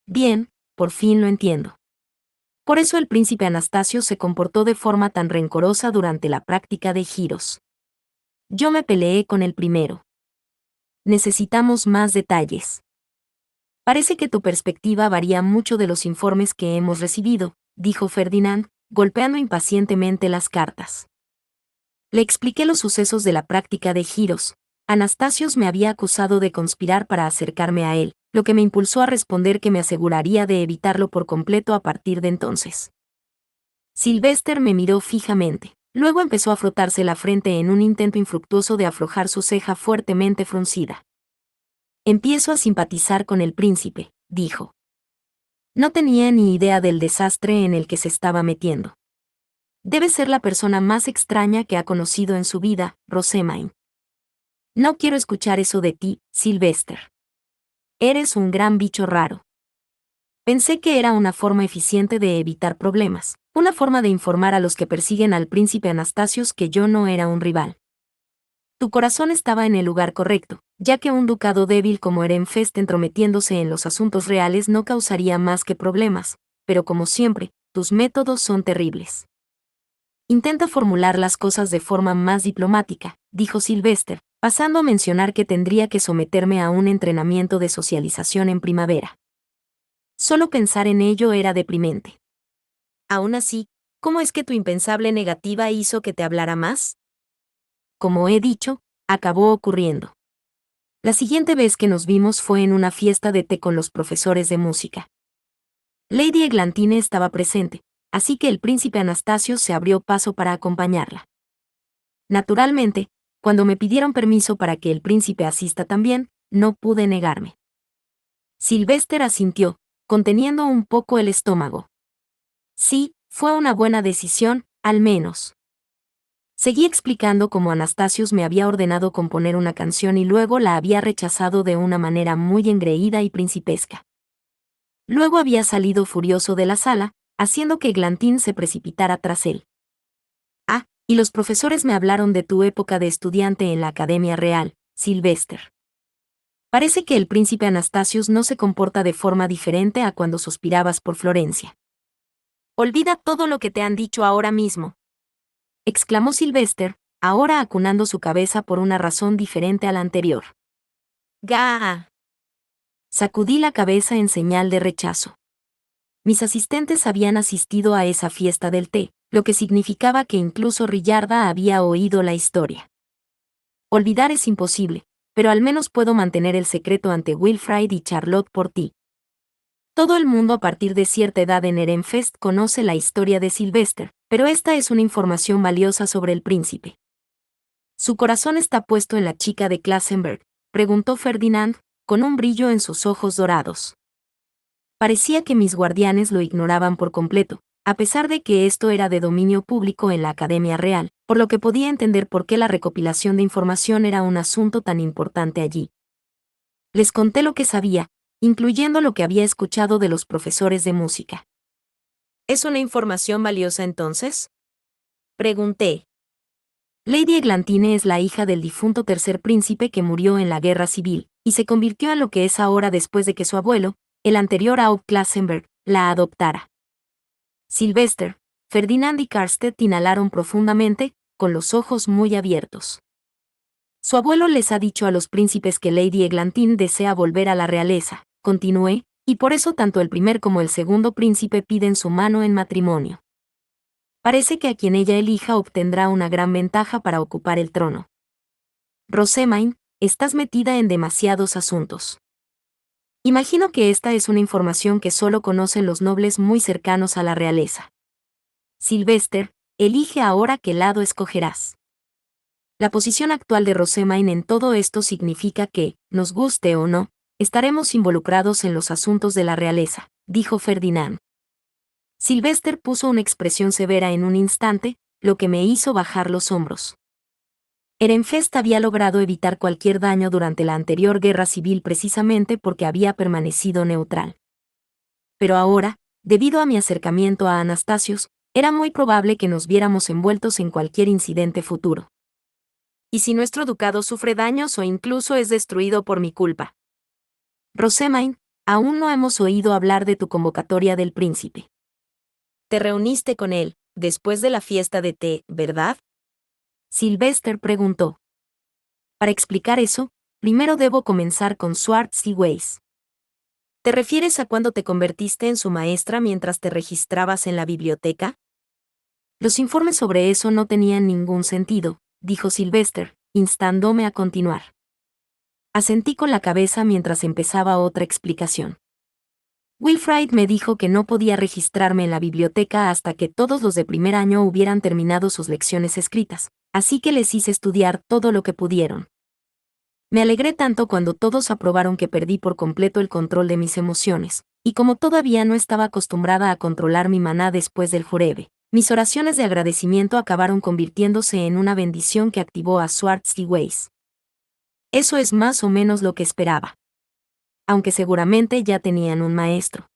Bien, por fin lo entiendo. Por eso el príncipe Anastasio se comportó de forma tan rencorosa durante la práctica de giros. Yo me peleé con el primero. Necesitamos más detalles. Parece que tu perspectiva varía mucho de los informes que hemos recibido, dijo Ferdinand, golpeando impacientemente las cartas. Le expliqué los sucesos de la práctica de giros. Anastasios me había acusado de conspirar para acercarme a él, lo que me impulsó a responder que me aseguraría de evitarlo por completo a partir de entonces. Sylvester me miró fijamente. Luego empezó a frotarse la frente en un intento infructuoso de aflojar su ceja fuertemente fruncida. Empiezo a simpatizar con el príncipe, dijo. No tenía ni idea del desastre en el que se estaba metiendo. Debe ser la persona más extraña que ha conocido en su vida, Rosamine. No quiero escuchar eso de ti, Sylvester. Eres un gran bicho raro. Pensé que era una forma eficiente de evitar problemas, una forma de informar a los que persiguen al príncipe Anastasios que yo no era un rival. Tu corazón estaba en el lugar correcto, ya que un ducado débil como Ehrenfest entrometiéndose en los asuntos reales no causaría más que problemas, pero como siempre, tus métodos son terribles. Intenta formular las cosas de forma más diplomática, dijo Sylvester, pasando a mencionar que tendría que someterme a un entrenamiento de socialización en primavera. Solo pensar en ello era deprimente. Aún así, ¿cómo es que tu impensable negativa hizo que te hablara más? Como he dicho, acabó ocurriendo. La siguiente vez que nos vimos fue en una fiesta de té con los profesores de música. Lady Eglantine estaba presente, así que el príncipe Anastasio se abrió paso para acompañarla. Naturalmente, cuando me pidieron permiso para que el príncipe asista también, no pude negarme. Sylvester asintió, conteniendo un poco el estómago. Sí, fue una buena decisión, al menos. Seguí explicando cómo Anastasios me había ordenado componer una canción y luego la había rechazado de una manera muy engreída y principesca. Luego había salido furioso de la sala, haciendo que Eglantine se precipitara tras él. Ah, y los profesores me hablaron de tu época de estudiante en la Academia Real, Sylvester. Parece que el príncipe Anastasios no se comporta de forma diferente a cuando suspirabas por Florencia. Olvida todo lo que te han dicho ahora mismo, exclamó Sylvester, ahora acunando su cabeza por una razón diferente a la anterior. ¡Gah! Sacudí la cabeza en señal de rechazo. Mis asistentes habían asistido a esa fiesta del té, lo que significaba que incluso Rillarda había oído la historia. Olvidar es imposible, pero al menos puedo mantener el secreto ante Wilfrid y Charlotte por ti. Todo el mundo a partir de cierta edad en Ehrenfest conoce la historia de Sylvester, pero esta es una información valiosa sobre el príncipe. ¿Su corazón está puesto en la chica de Klassenberg?, preguntó Ferdinand, con un brillo en sus ojos dorados. Parecía que mis guardianes lo ignoraban por completo, a pesar de que esto era de dominio público en la Academia Real, por lo que podía entender por qué la recopilación de información era un asunto tan importante allí. Les conté lo que sabía, incluyendo lo que había escuchado de los profesores de música. ¿Es una información valiosa entonces?, pregunté. Lady Eglantine es la hija del difunto tercer príncipe que murió en la guerra civil, y se convirtió en lo que es ahora después de que su abuelo, el anterior Aub Klassenberg, la adoptara. Sylvester, Ferdinand y Karstedt inhalaron profundamente, con los ojos muy abiertos. Su abuelo les ha dicho a los príncipes que Lady Eglantine desea volver a la realeza, continué, y por eso tanto el primer como el segundo príncipe piden su mano en matrimonio. Parece que a quien ella elija obtendrá una gran ventaja para ocupar el trono. Rosamine, estás metida en demasiados asuntos. Imagino que esta es una información que solo conocen los nobles muy cercanos a la realeza. Sylvester, elige ahora qué lado escogerás. La posición actual de Rosamine en todo esto significa que, nos guste o no, estaremos involucrados en los asuntos de la realeza, dijo Ferdinand. Sylvester puso una expresión severa en un instante, lo que me hizo bajar los hombros. Ehrenfest había logrado evitar cualquier daño durante la anterior guerra civil precisamente porque había permanecido neutral. Pero ahora, debido a mi acercamiento a Anastasios, era muy probable que nos viéramos envueltos en cualquier incidente futuro. ¿Y si nuestro ducado sufre daños o incluso es destruido por mi culpa? Rosamine, aún no hemos oído hablar de tu convocatoria del príncipe. Te reuniste con él, después de la fiesta de té, ¿verdad? Sylvester preguntó. Para explicar eso, primero debo comenzar con Swartz y Weiss. ¿Te refieres a cuando te convertiste en su maestra mientras te registrabas en la biblioteca? Los informes sobre eso no tenían ningún sentido, dijo Sylvester, instándome a continuar. Asentí con la cabeza mientras empezaba otra explicación. Wilfrid me dijo que no podía registrarme en la biblioteca hasta que todos los de primer año hubieran terminado sus lecciones escritas, así que les hice estudiar todo lo que pudieron. Me alegré tanto cuando todos aprobaron que perdí por completo el control de mis emociones, y como todavía no estaba acostumbrada a controlar mi maná después del jurebe, mis oraciones de agradecimiento acabaron convirtiéndose en una bendición que activó a Swartz y Weiss. Eso es más o menos lo que esperaba. Aunque seguramente ya tenían un maestro.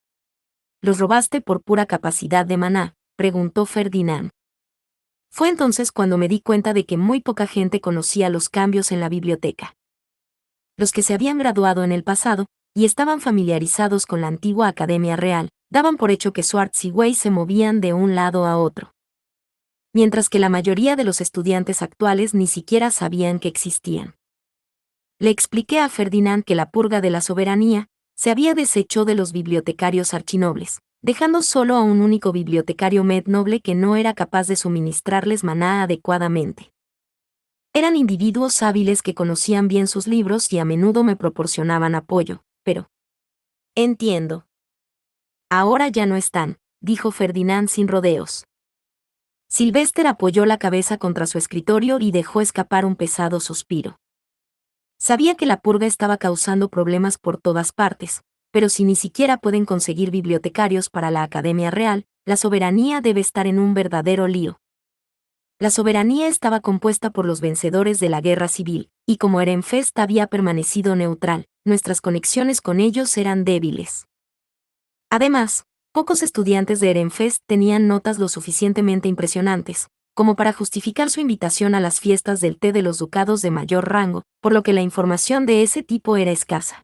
¿Los robaste por pura capacidad de maná?, preguntó Ferdinand. Fue entonces cuando me di cuenta de que muy poca gente conocía los cambios en la biblioteca. Los que se habían graduado en el pasado, y estaban familiarizados con la antigua Academia Real, daban por hecho que Swartz y Weiss se movían de un lado a otro. Mientras que la mayoría de los estudiantes actuales ni siquiera sabían que existían. Le expliqué a Ferdinand que la purga de la soberanía se había deshecho de los bibliotecarios archinobles, dejando solo a un único bibliotecario med noble que no era capaz de suministrarles maná adecuadamente. Eran individuos hábiles que conocían bien sus libros y a menudo me proporcionaban apoyo, pero... Entiendo. Ahora ya no están, dijo Ferdinand sin rodeos. Sylvester apoyó la cabeza contra su escritorio y dejó escapar un pesado suspiro. Sabía que la purga estaba causando problemas por todas partes, pero si ni siquiera pueden conseguir bibliotecarios para la Academia Real, la soberanía debe estar en un verdadero lío. La soberanía estaba compuesta por los vencedores de la guerra civil, y como Ehrenfest había permanecido neutral, nuestras conexiones con ellos eran débiles. Además, pocos estudiantes de Ehrenfest tenían notas lo suficientemente impresionantes, como para justificar su invitación a las fiestas del té de los ducados de mayor rango, por lo que la información de ese tipo era escasa.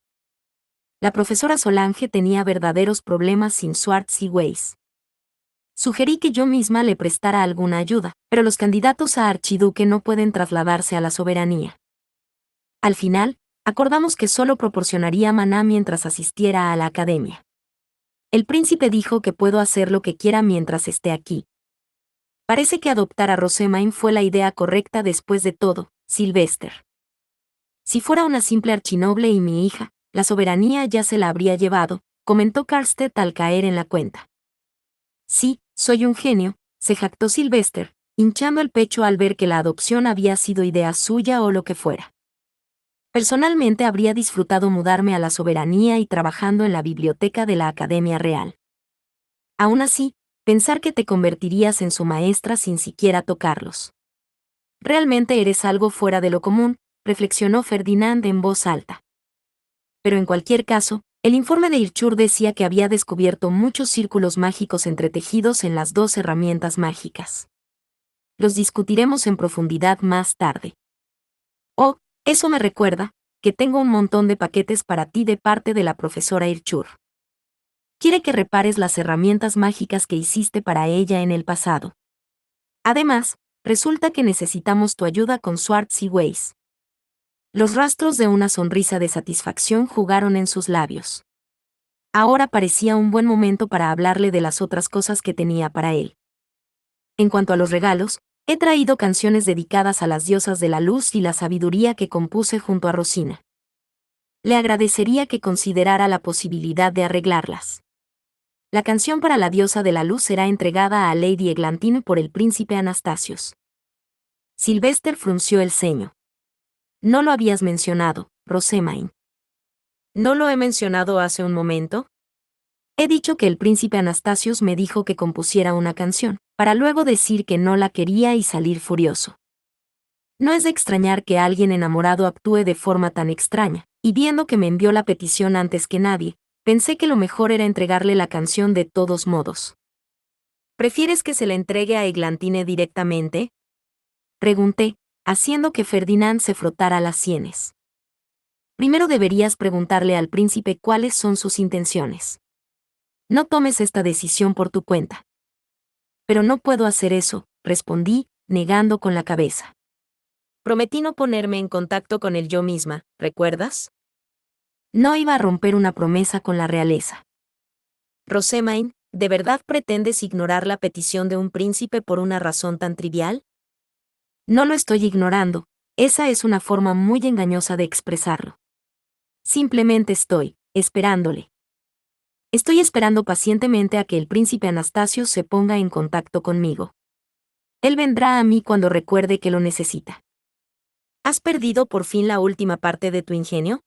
La profesora Solange tenía verdaderos problemas sin Swartz y Weiss. Sugerí que yo misma le prestara alguna ayuda, pero los candidatos a archiduque no pueden trasladarse a la soberanía. Al final, acordamos que solo proporcionaría maná mientras asistiera a la academia. El príncipe dijo que puedo hacer lo que quiera mientras esté aquí. Parece que adoptar a Rosemain fue la idea correcta después de todo, Sylvester. Si fuera una simple archinoble y mi hija, la soberanía ya se la habría llevado, comentó Karstedt al caer en la cuenta. Sí, soy un genio, se jactó Sylvester, hinchando el pecho al ver que la adopción había sido idea suya o lo que fuera. Personalmente habría disfrutado mudarme a la soberanía y trabajando en la biblioteca de la Academia Real. Aún así, pensar que te convertirías en su maestra sin siquiera tocarlos. Realmente eres algo fuera de lo común, reflexionó Ferdinand en voz alta. Pero en cualquier caso, el informe de Irchur decía que había descubierto muchos círculos mágicos entretejidos en las dos herramientas mágicas. Los discutiremos en profundidad más tarde. Oh, eso me recuerda, que tengo un montón de paquetes para ti de parte de la profesora Irchur. Quiere que repares las herramientas mágicas que hiciste para ella en el pasado. Además, resulta que necesitamos tu ayuda con Swartz y Weiss. Los rastros de una sonrisa de satisfacción jugaron en sus labios. Ahora parecía un buen momento para hablarle de las otras cosas que tenía para él. En cuanto a los regalos, he traído canciones dedicadas a las diosas de la luz y la sabiduría que compuse junto a Rosina. Le agradecería que considerara la posibilidad de arreglarlas. La canción para la diosa de la luz será entregada a Lady Eglantine por el príncipe Anastasios. Sylvester frunció el ceño. No lo habías mencionado, Rosemain. ¿No lo he mencionado hace un momento? He dicho que el príncipe Anastasios me dijo que compusiera una canción, para luego decir que no la quería y salir furioso. No es de extrañar que alguien enamorado actúe de forma tan extraña, y viendo que me envió la petición antes que nadie, pensé que lo mejor era entregarle la canción de todos modos. ¿Prefieres que se la entregue a Eglantine directamente?, pregunté, haciendo que Ferdinand se frotara las sienes. Primero deberías preguntarle al príncipe cuáles son sus intenciones. No tomes esta decisión por tu cuenta. Pero no puedo hacer eso, respondí, negando con la cabeza. Prometí no ponerme en contacto con él yo misma, ¿recuerdas? No iba a romper una promesa con la realeza. Rosamine, ¿de verdad pretendes ignorar la petición de un príncipe por una razón tan trivial? No lo estoy ignorando, esa es una forma muy engañosa de expresarlo. Simplemente estoy, esperándole. Estoy esperando pacientemente a que el príncipe Anastasio se ponga en contacto conmigo. Él vendrá a mí cuando recuerde que lo necesita. ¿Has perdido por fin la última parte de tu ingenio?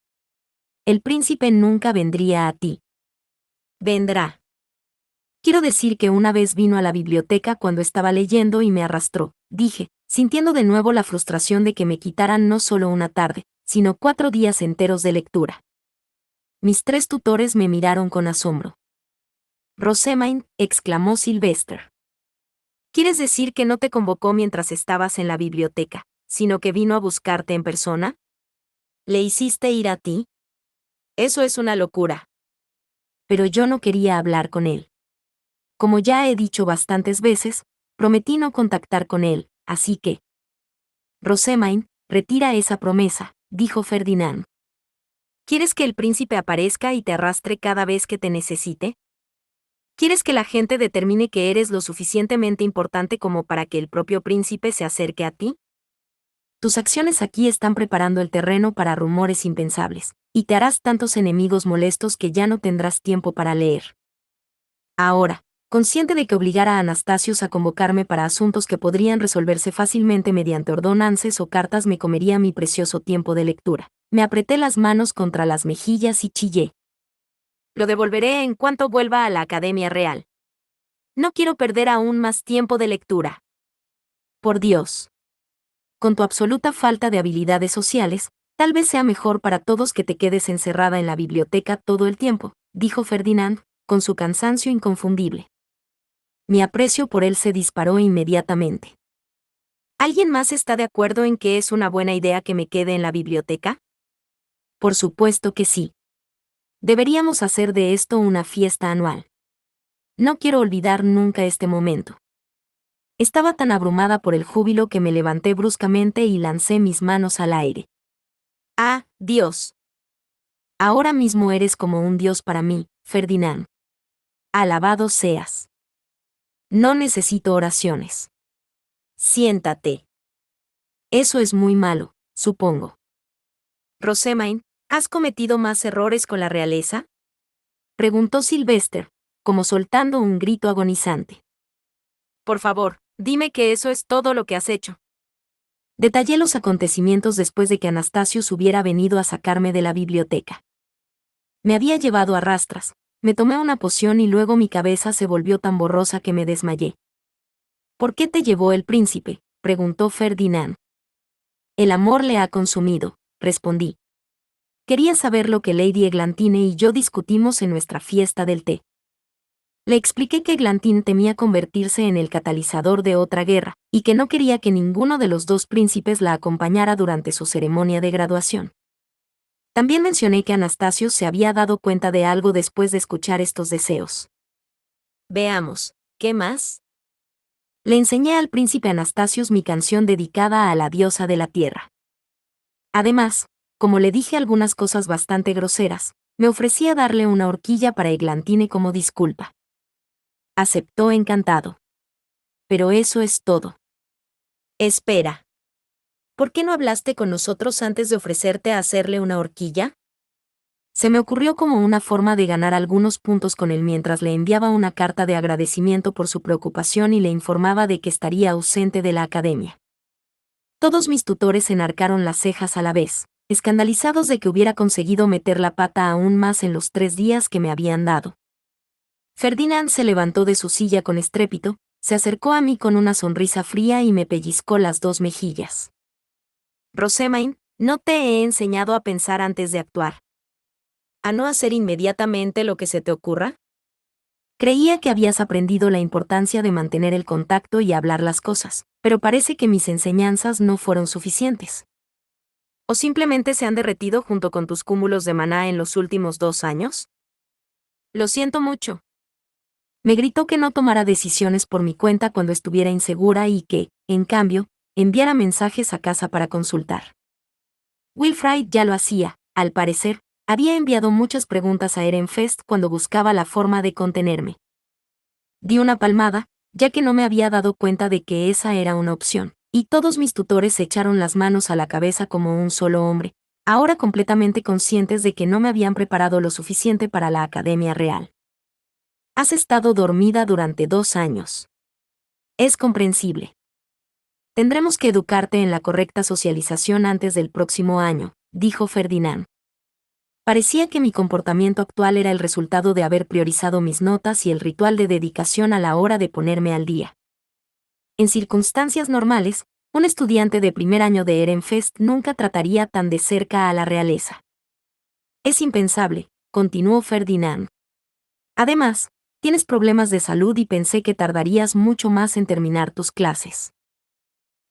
El príncipe nunca vendría a ti. Vendrá. Quiero decir que una vez vino a la biblioteca cuando estaba leyendo y me arrastró, dije, sintiendo de nuevo la frustración de que me quitaran no solo una tarde, sino 4 días enteros de lectura. Mis 3 tutores me miraron con asombro. Rosamine, exclamó Sylvester. ¿Quieres decir que no te convocó mientras estabas en la biblioteca, sino que vino a buscarte en persona? ¿Le hiciste ir a ti? Eso es una locura. Pero yo no quería hablar con él. Como ya he dicho bastantes veces, prometí no contactar con él, así que... Rosamine, retira esa promesa, dijo Ferdinand. ¿Quieres que el príncipe aparezca y te arrastre cada vez que te necesite? ¿Quieres que la gente determine que eres lo suficientemente importante como para que el propio príncipe se acerque a ti? Tus acciones aquí están preparando el terreno para rumores impensables, y te harás tantos enemigos molestos que ya no tendrás tiempo para leer. Ahora, consciente de que obligar a Anastasios a convocarme para asuntos que podrían resolverse fácilmente mediante ordenanzas o cartas me comería mi precioso tiempo de lectura. Me apreté las manos contra las mejillas y chillé. Lo devolveré en cuanto vuelva a la Academia Real. No quiero perder aún más tiempo de lectura. Por Dios. Con tu absoluta falta de habilidades sociales, tal vez sea mejor para todos que te quedes encerrada en la biblioteca todo el tiempo, dijo Ferdinand, con su cansancio inconfundible. Mi aprecio por él se disparó inmediatamente. ¿Alguien más está de acuerdo en que es una buena idea que me quede en la biblioteca? Por supuesto que sí. Deberíamos hacer de esto una fiesta anual. No quiero olvidar nunca este momento. Estaba tan abrumada por el júbilo que me levanté bruscamente y lancé mis manos al aire. ¡Ah, Dios! Ahora mismo eres como un dios para mí, Ferdinand. Alabado seas. No necesito oraciones. Siéntate. Eso es muy malo, supongo. Rosamine, ¿has cometido más errores con la realeza? Preguntó Sylvester, como soltando un grito agonizante. Por favor, dime que eso es todo lo que has hecho. Detallé los acontecimientos después de que Anastasios hubiera venido a sacarme de la biblioteca. Me había llevado a rastras, me tomé una poción y luego mi cabeza se volvió tan borrosa que me desmayé. ¿Por qué te llevó el príncipe?, preguntó Ferdinand. El amor le ha consumido, respondí. Quería saber lo que Lady Eglantine y yo discutimos en nuestra fiesta del té. Le expliqué que Eglantine temía convertirse en el catalizador de otra guerra, y que no quería que ninguno de los 2 príncipes la acompañara durante su ceremonia de graduación. También mencioné que Anastasio se había dado cuenta de algo después de escuchar estos deseos. Veamos, ¿qué más? Le enseñé al príncipe Anastasios mi canción dedicada a la diosa de la tierra. Además, como le dije algunas cosas bastante groseras, me ofrecí a darle una horquilla para Eglantine como disculpa. Aceptó encantado. Pero eso es todo. Espera. ¿Por qué no hablaste con nosotros antes de ofrecerte a hacerle una horquilla? Se me ocurrió como una forma de ganar algunos puntos con él mientras le enviaba una carta de agradecimiento por su preocupación y le informaba de que estaría ausente de la academia. Todos mis tutores enarcaron las cejas a la vez, escandalizados de que hubiera conseguido meter la pata aún más en los 3 días que me habían dado. Ferdinand se levantó de su silla con estrépito, se acercó a mí con una sonrisa fría y me pellizcó las 2 mejillas. Rosamine, ¿no te he enseñado a pensar antes de actuar? ¿A no hacer inmediatamente lo que se te ocurra? Creía que habías aprendido la importancia de mantener el contacto y hablar las cosas, pero parece que mis enseñanzas no fueron suficientes. ¿O simplemente se han derretido junto con tus cúmulos de maná en los últimos 2 años? Lo siento mucho. Me gritó que no tomara decisiones por mi cuenta cuando estuviera insegura y que, en cambio, enviara mensajes a casa para consultar. Wilfried ya lo hacía, al parecer, había enviado muchas preguntas a Ehrenfest cuando buscaba la forma de contenerme. Di una palmada, ya que no me había dado cuenta de que esa era una opción, y todos mis tutores se echaron las manos a la cabeza como un solo hombre, ahora completamente conscientes de que no me habían preparado lo suficiente para la Academia Real. Has estado dormida durante 2 años. Es comprensible. Tendremos que educarte en la correcta socialización antes del próximo año, dijo Ferdinand. Parecía que mi comportamiento actual era el resultado de haber priorizado mis notas y el ritual de dedicación a la hora de ponerme al día. En circunstancias normales, un estudiante de primer año de Ehrenfest nunca trataría tan de cerca a la realeza. Es impensable, continuó Ferdinand. Además, tienes problemas de salud y pensé que tardarías mucho más en terminar tus clases.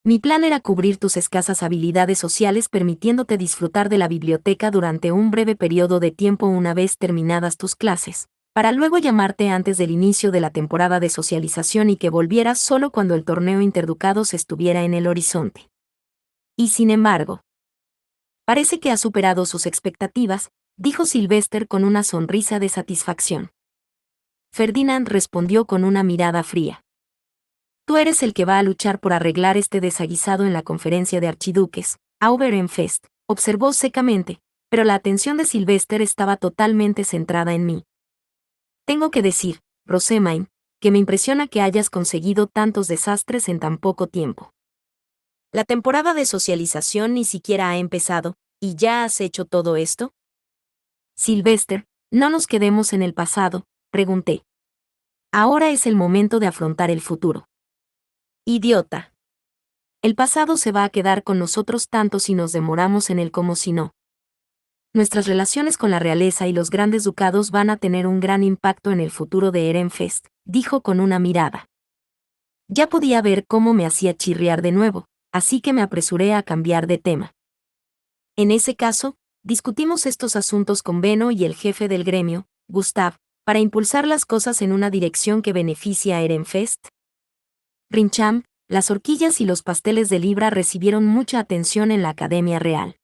Mi plan era cubrir tus escasas habilidades sociales permitiéndote disfrutar de la biblioteca durante un breve periodo de tiempo una vez terminadas tus clases, para luego llamarte antes del inicio de la temporada de socialización y que volvieras solo cuando el torneo Interducados estuviera en el horizonte. Y sin embargo, parece que ha superado sus expectativas, dijo Sylvester con una sonrisa de satisfacción. Ferdinand respondió con una mirada fría. Tú eres el que va a luchar por arreglar este desaguisado en la conferencia de archiduques, Ehrenfest, observó secamente, pero la atención de Sylvester estaba totalmente centrada en mí. Tengo que decir, Rosamine, que me impresiona que hayas conseguido tantos desastres en tan poco tiempo. La temporada de socialización ni siquiera ha empezado, ¿y ya has hecho todo esto? Sylvester, no nos quedemos en el pasado, pregunté. Ahora es el momento de afrontar el futuro. Idiota. El pasado se va a quedar con nosotros tanto si nos demoramos en él como si no. Nuestras relaciones con la realeza y los grandes ducados van a tener un gran impacto en el futuro de Ehrenfest, dijo con una mirada. Ya podía ver cómo me hacía chirriar de nuevo, así que me apresuré a cambiar de tema. En ese caso, discutimos estos asuntos con Benno y el jefe del gremio, Gustav, para impulsar las cosas en una dirección que beneficie a Ehrenfest. Rincham, las horquillas y los pasteles de libra recibieron mucha atención en la Academia Real.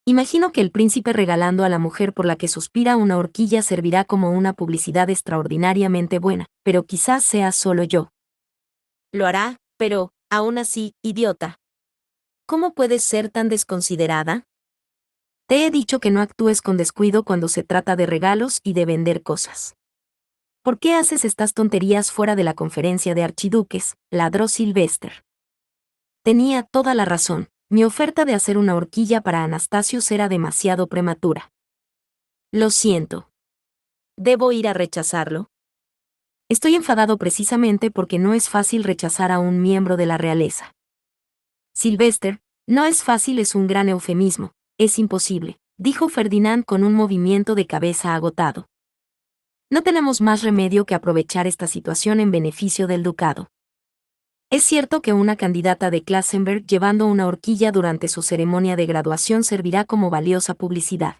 Imagino que el príncipe regalando a la mujer por la que suspira una horquilla servirá como una publicidad extraordinariamente buena, pero quizás sea solo yo. Lo hará, pero, aún así, idiota. ¿Cómo puedes ser tan desconsiderada? Te he dicho que no actúes con descuido cuando se trata de regalos y de vender cosas. ¿Por qué haces estas tonterías fuera de la conferencia de archiduques?, ladró Sylvester. Tenía toda la razón, mi oferta de hacer una horquilla para Anastasios era demasiado prematura. Lo siento. ¿Debo ir a rechazarlo? Estoy enfadado precisamente porque no es fácil rechazar a un miembro de la realeza. Sylvester, no es fácil es un gran eufemismo, es imposible, dijo Ferdinand con un movimiento de cabeza agotado. No tenemos más remedio que aprovechar esta situación en beneficio del ducado. Es cierto que una candidata de Klassenberg llevando una horquilla durante su ceremonia de graduación servirá como valiosa publicidad.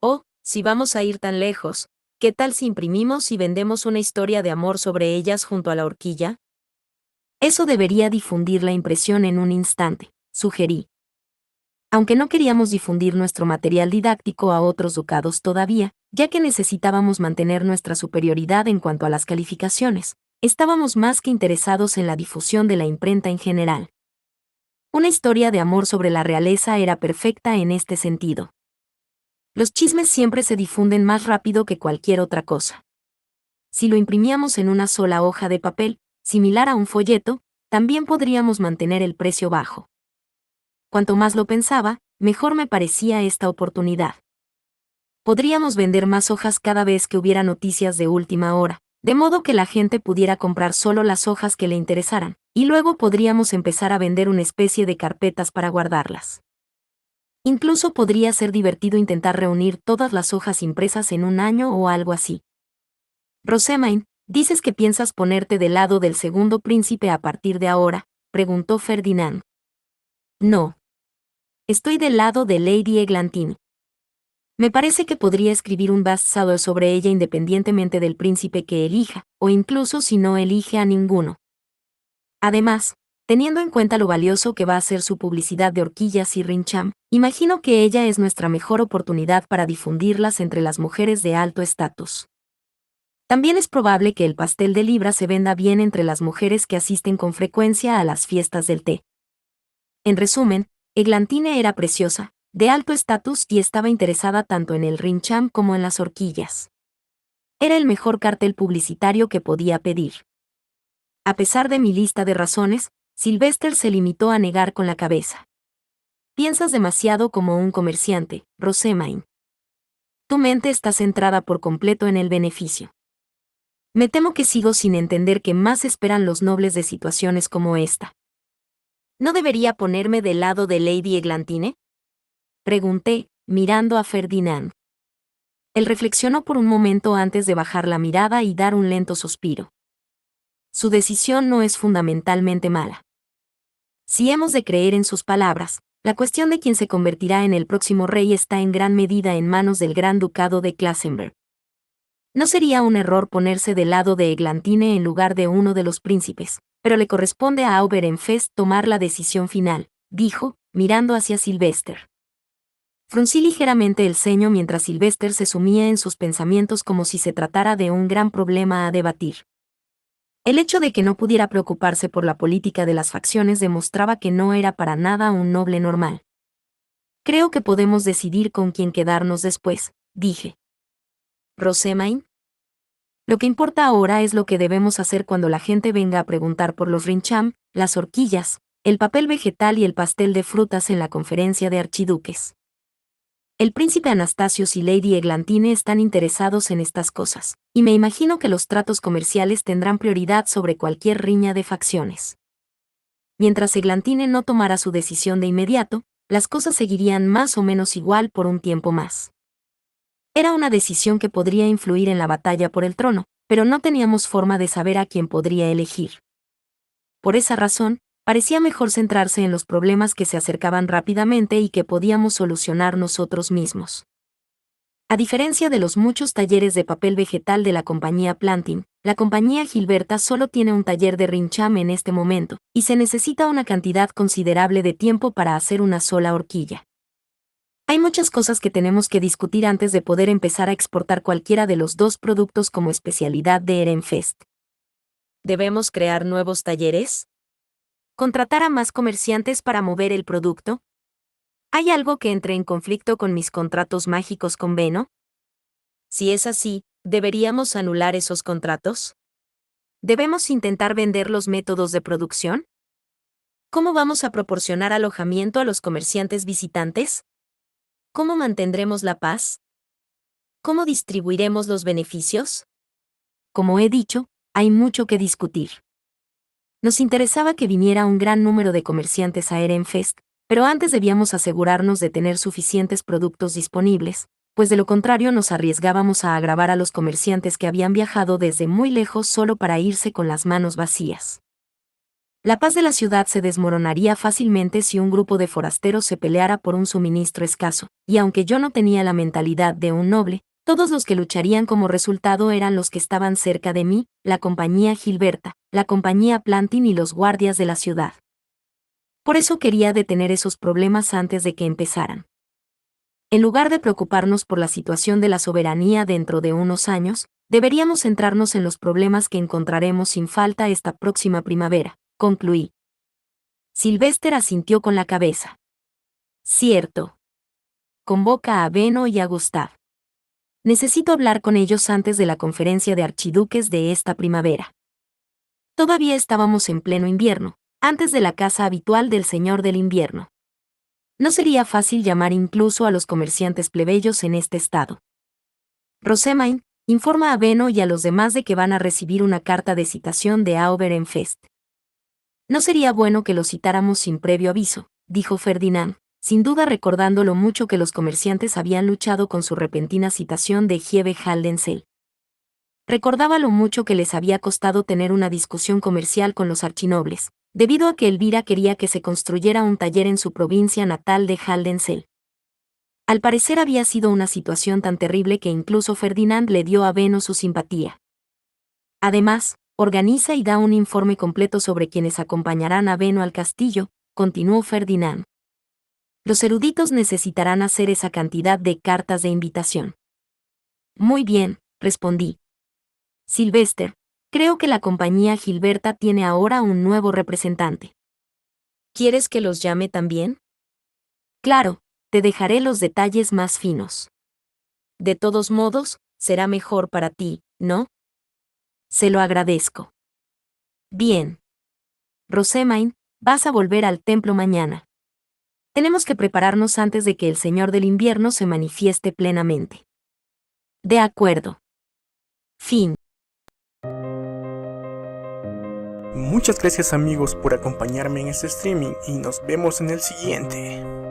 Oh, si vamos a ir tan lejos, ¿qué tal si imprimimos y vendemos una historia de amor sobre ellas junto a la horquilla? Eso debería difundir la impresión en un instante, sugerí. Aunque no queríamos difundir nuestro material didáctico a otros ducados todavía, ya que necesitábamos mantener nuestra superioridad en cuanto a las calificaciones, estábamos más que interesados en la difusión de la imprenta en general. Una historia de amor sobre la realeza era perfecta en este sentido. Los chismes siempre se difunden más rápido que cualquier otra cosa. Si lo imprimíamos en una sola hoja de papel, similar a un folleto, también podríamos mantener el precio bajo. Cuanto más lo pensaba, mejor me parecía esta oportunidad. Podríamos vender más hojas cada vez que hubiera noticias de última hora, de modo que la gente pudiera comprar solo las hojas que le interesaran, y luego podríamos empezar a vender una especie de carpetas para guardarlas. Incluso podría ser divertido intentar reunir todas las hojas impresas en un año o algo así. Rosamine, ¿dices que piensas ponerte del lado del segundo príncipe a partir de ahora?, preguntó Ferdinand. No. Estoy del lado de Lady Eglantine. Me parece que podría escribir un bestseller sobre ella independientemente del príncipe que elija, o incluso si no elige a ninguno. Además, teniendo en cuenta lo valioso que va a ser su publicidad de horquillas y rincham, imagino que ella es nuestra mejor oportunidad para difundirlas entre las mujeres de alto estatus. También es probable que el pastel de libra se venda bien entre las mujeres que asisten con frecuencia a las fiestas del té. En resumen, Eglantine era preciosa, de alto estatus y estaba interesada tanto en el rincham como en las horquillas. Era el mejor cartel publicitario que podía pedir. A pesar de mi lista de razones, Sylvester se limitó a negar con la cabeza. Piensas demasiado como un comerciante, Rosamine. Tu mente está centrada por completo en el beneficio. Me temo que sigo sin entender qué más esperan los nobles de situaciones como esta. ¿No debería ponerme del lado de Lady Eglantine?, pregunté, mirando a Ferdinand. Él reflexionó por un momento antes de bajar la mirada y dar un lento suspiro. Su decisión no es fundamentalmente mala. Si hemos de creer en sus palabras, la cuestión de quién se convertirá en el próximo rey está en gran medida en manos del Gran Ducado de Klassenberg. No sería un error ponerse del lado de Eglantine en lugar de uno de los príncipes, pero le corresponde a Auberenfest tomar la decisión final, dijo, mirando hacia Sylvester. Fruncí ligeramente el ceño mientras Sylvester se sumía en sus pensamientos como si se tratara de un gran problema a debatir. El hecho de que no pudiera preocuparse por la política de las facciones demostraba que no era para nada un noble normal. Creo que podemos decidir con quién quedarnos después, dije. ¿Rosamine? Lo que importa ahora es lo que debemos hacer cuando la gente venga a preguntar por los rincham, las horquillas, el papel vegetal y el pastel de frutas en la conferencia de archiduques. El príncipe Anastasios y Lady Eglantine están interesados en estas cosas, y me imagino que los tratos comerciales tendrán prioridad sobre cualquier riña de facciones. Mientras Eglantine no tomara su decisión de inmediato, las cosas seguirían más o menos igual por un tiempo más. Era una decisión que podría influir en la batalla por el trono, pero no teníamos forma de saber a quién podría elegir. Por esa razón, parecía mejor centrarse en los problemas que se acercaban rápidamente y que podíamos solucionar nosotros mismos. A diferencia de los muchos talleres de papel vegetal de la compañía Plantin, la compañía Gilberta solo tiene un taller de rincham en este momento, y se necesita una cantidad considerable de tiempo para hacer una sola horquilla. Hay muchas cosas que tenemos que discutir antes de poder empezar a exportar cualquiera de los dos productos como especialidad de Ehrenfest. ¿Debemos crear nuevos talleres? ¿Contratar a más comerciantes para mover el producto? ¿Hay algo que entre en conflicto con mis contratos mágicos con Veno? Si es así, ¿deberíamos anular esos contratos? ¿Debemos intentar vender los métodos de producción? ¿Cómo vamos a proporcionar alojamiento a los comerciantes visitantes? ¿Cómo mantendremos la paz? ¿Cómo distribuiremos los beneficios? Como he dicho, hay mucho que discutir. Nos interesaba que viniera un gran número de comerciantes a Ehrenfest, pero antes debíamos asegurarnos de tener suficientes productos disponibles, pues de lo contrario nos arriesgábamos a agravar a los comerciantes que habían viajado desde muy lejos solo para irse con las manos vacías. La paz de la ciudad se desmoronaría fácilmente si un grupo de forasteros se peleara por un suministro escaso, y aunque yo no tenía la mentalidad de un noble, todos los que lucharían como resultado eran los que estaban cerca de mí, la compañía Gilberta, la compañía Plantin y los guardias de la ciudad. Por eso quería detener esos problemas antes de que empezaran. En lugar de preocuparnos por la situación de la soberanía dentro de unos años, deberíamos centrarnos en los problemas que encontraremos sin falta esta próxima primavera, concluí. Sylvester asintió con la cabeza. Cierto. Convoca a Veno y a Gustav. Necesito hablar con ellos antes de la conferencia de archiduques de esta primavera. Todavía estábamos en pleno invierno, antes de la casa habitual del señor del invierno. No sería fácil llamar incluso a los comerciantes plebeyos en este estado. Rosamine, informa a Veno y a los demás de que van a recibir una carta de citación de Auberenfest. No sería bueno que lo citáramos sin previo aviso, dijo Ferdinand, sin duda recordando lo mucho que los comerciantes habían luchado con su repentina citación de Gieve Haldensel. Recordaba lo mucho que les había costado tener una discusión comercial con los archinobles, debido a que Elvira quería que se construyera un taller en su provincia natal de Haldensel. Al parecer había sido una situación tan terrible que incluso Ferdinand le dio a Beno su simpatía. Además, organiza y da un informe completo sobre quienes acompañarán a Beno al castillo, continuó Ferdinand. Los eruditos necesitarán hacer esa cantidad de cartas de invitación. Muy bien, respondí. Sylvester, creo que la compañía Gilberta tiene ahora un nuevo representante. ¿Quieres que los llame también? Claro, te dejaré los detalles más finos. De todos modos, será mejor para ti, ¿no? Se lo agradezco. Bien. Rosamine, vas a volver al templo mañana. Tenemos que prepararnos antes de que el Señor del Invierno se manifieste plenamente. De acuerdo. Fin. Muchas gracias amigos por acompañarme en este streaming y nos vemos en el siguiente.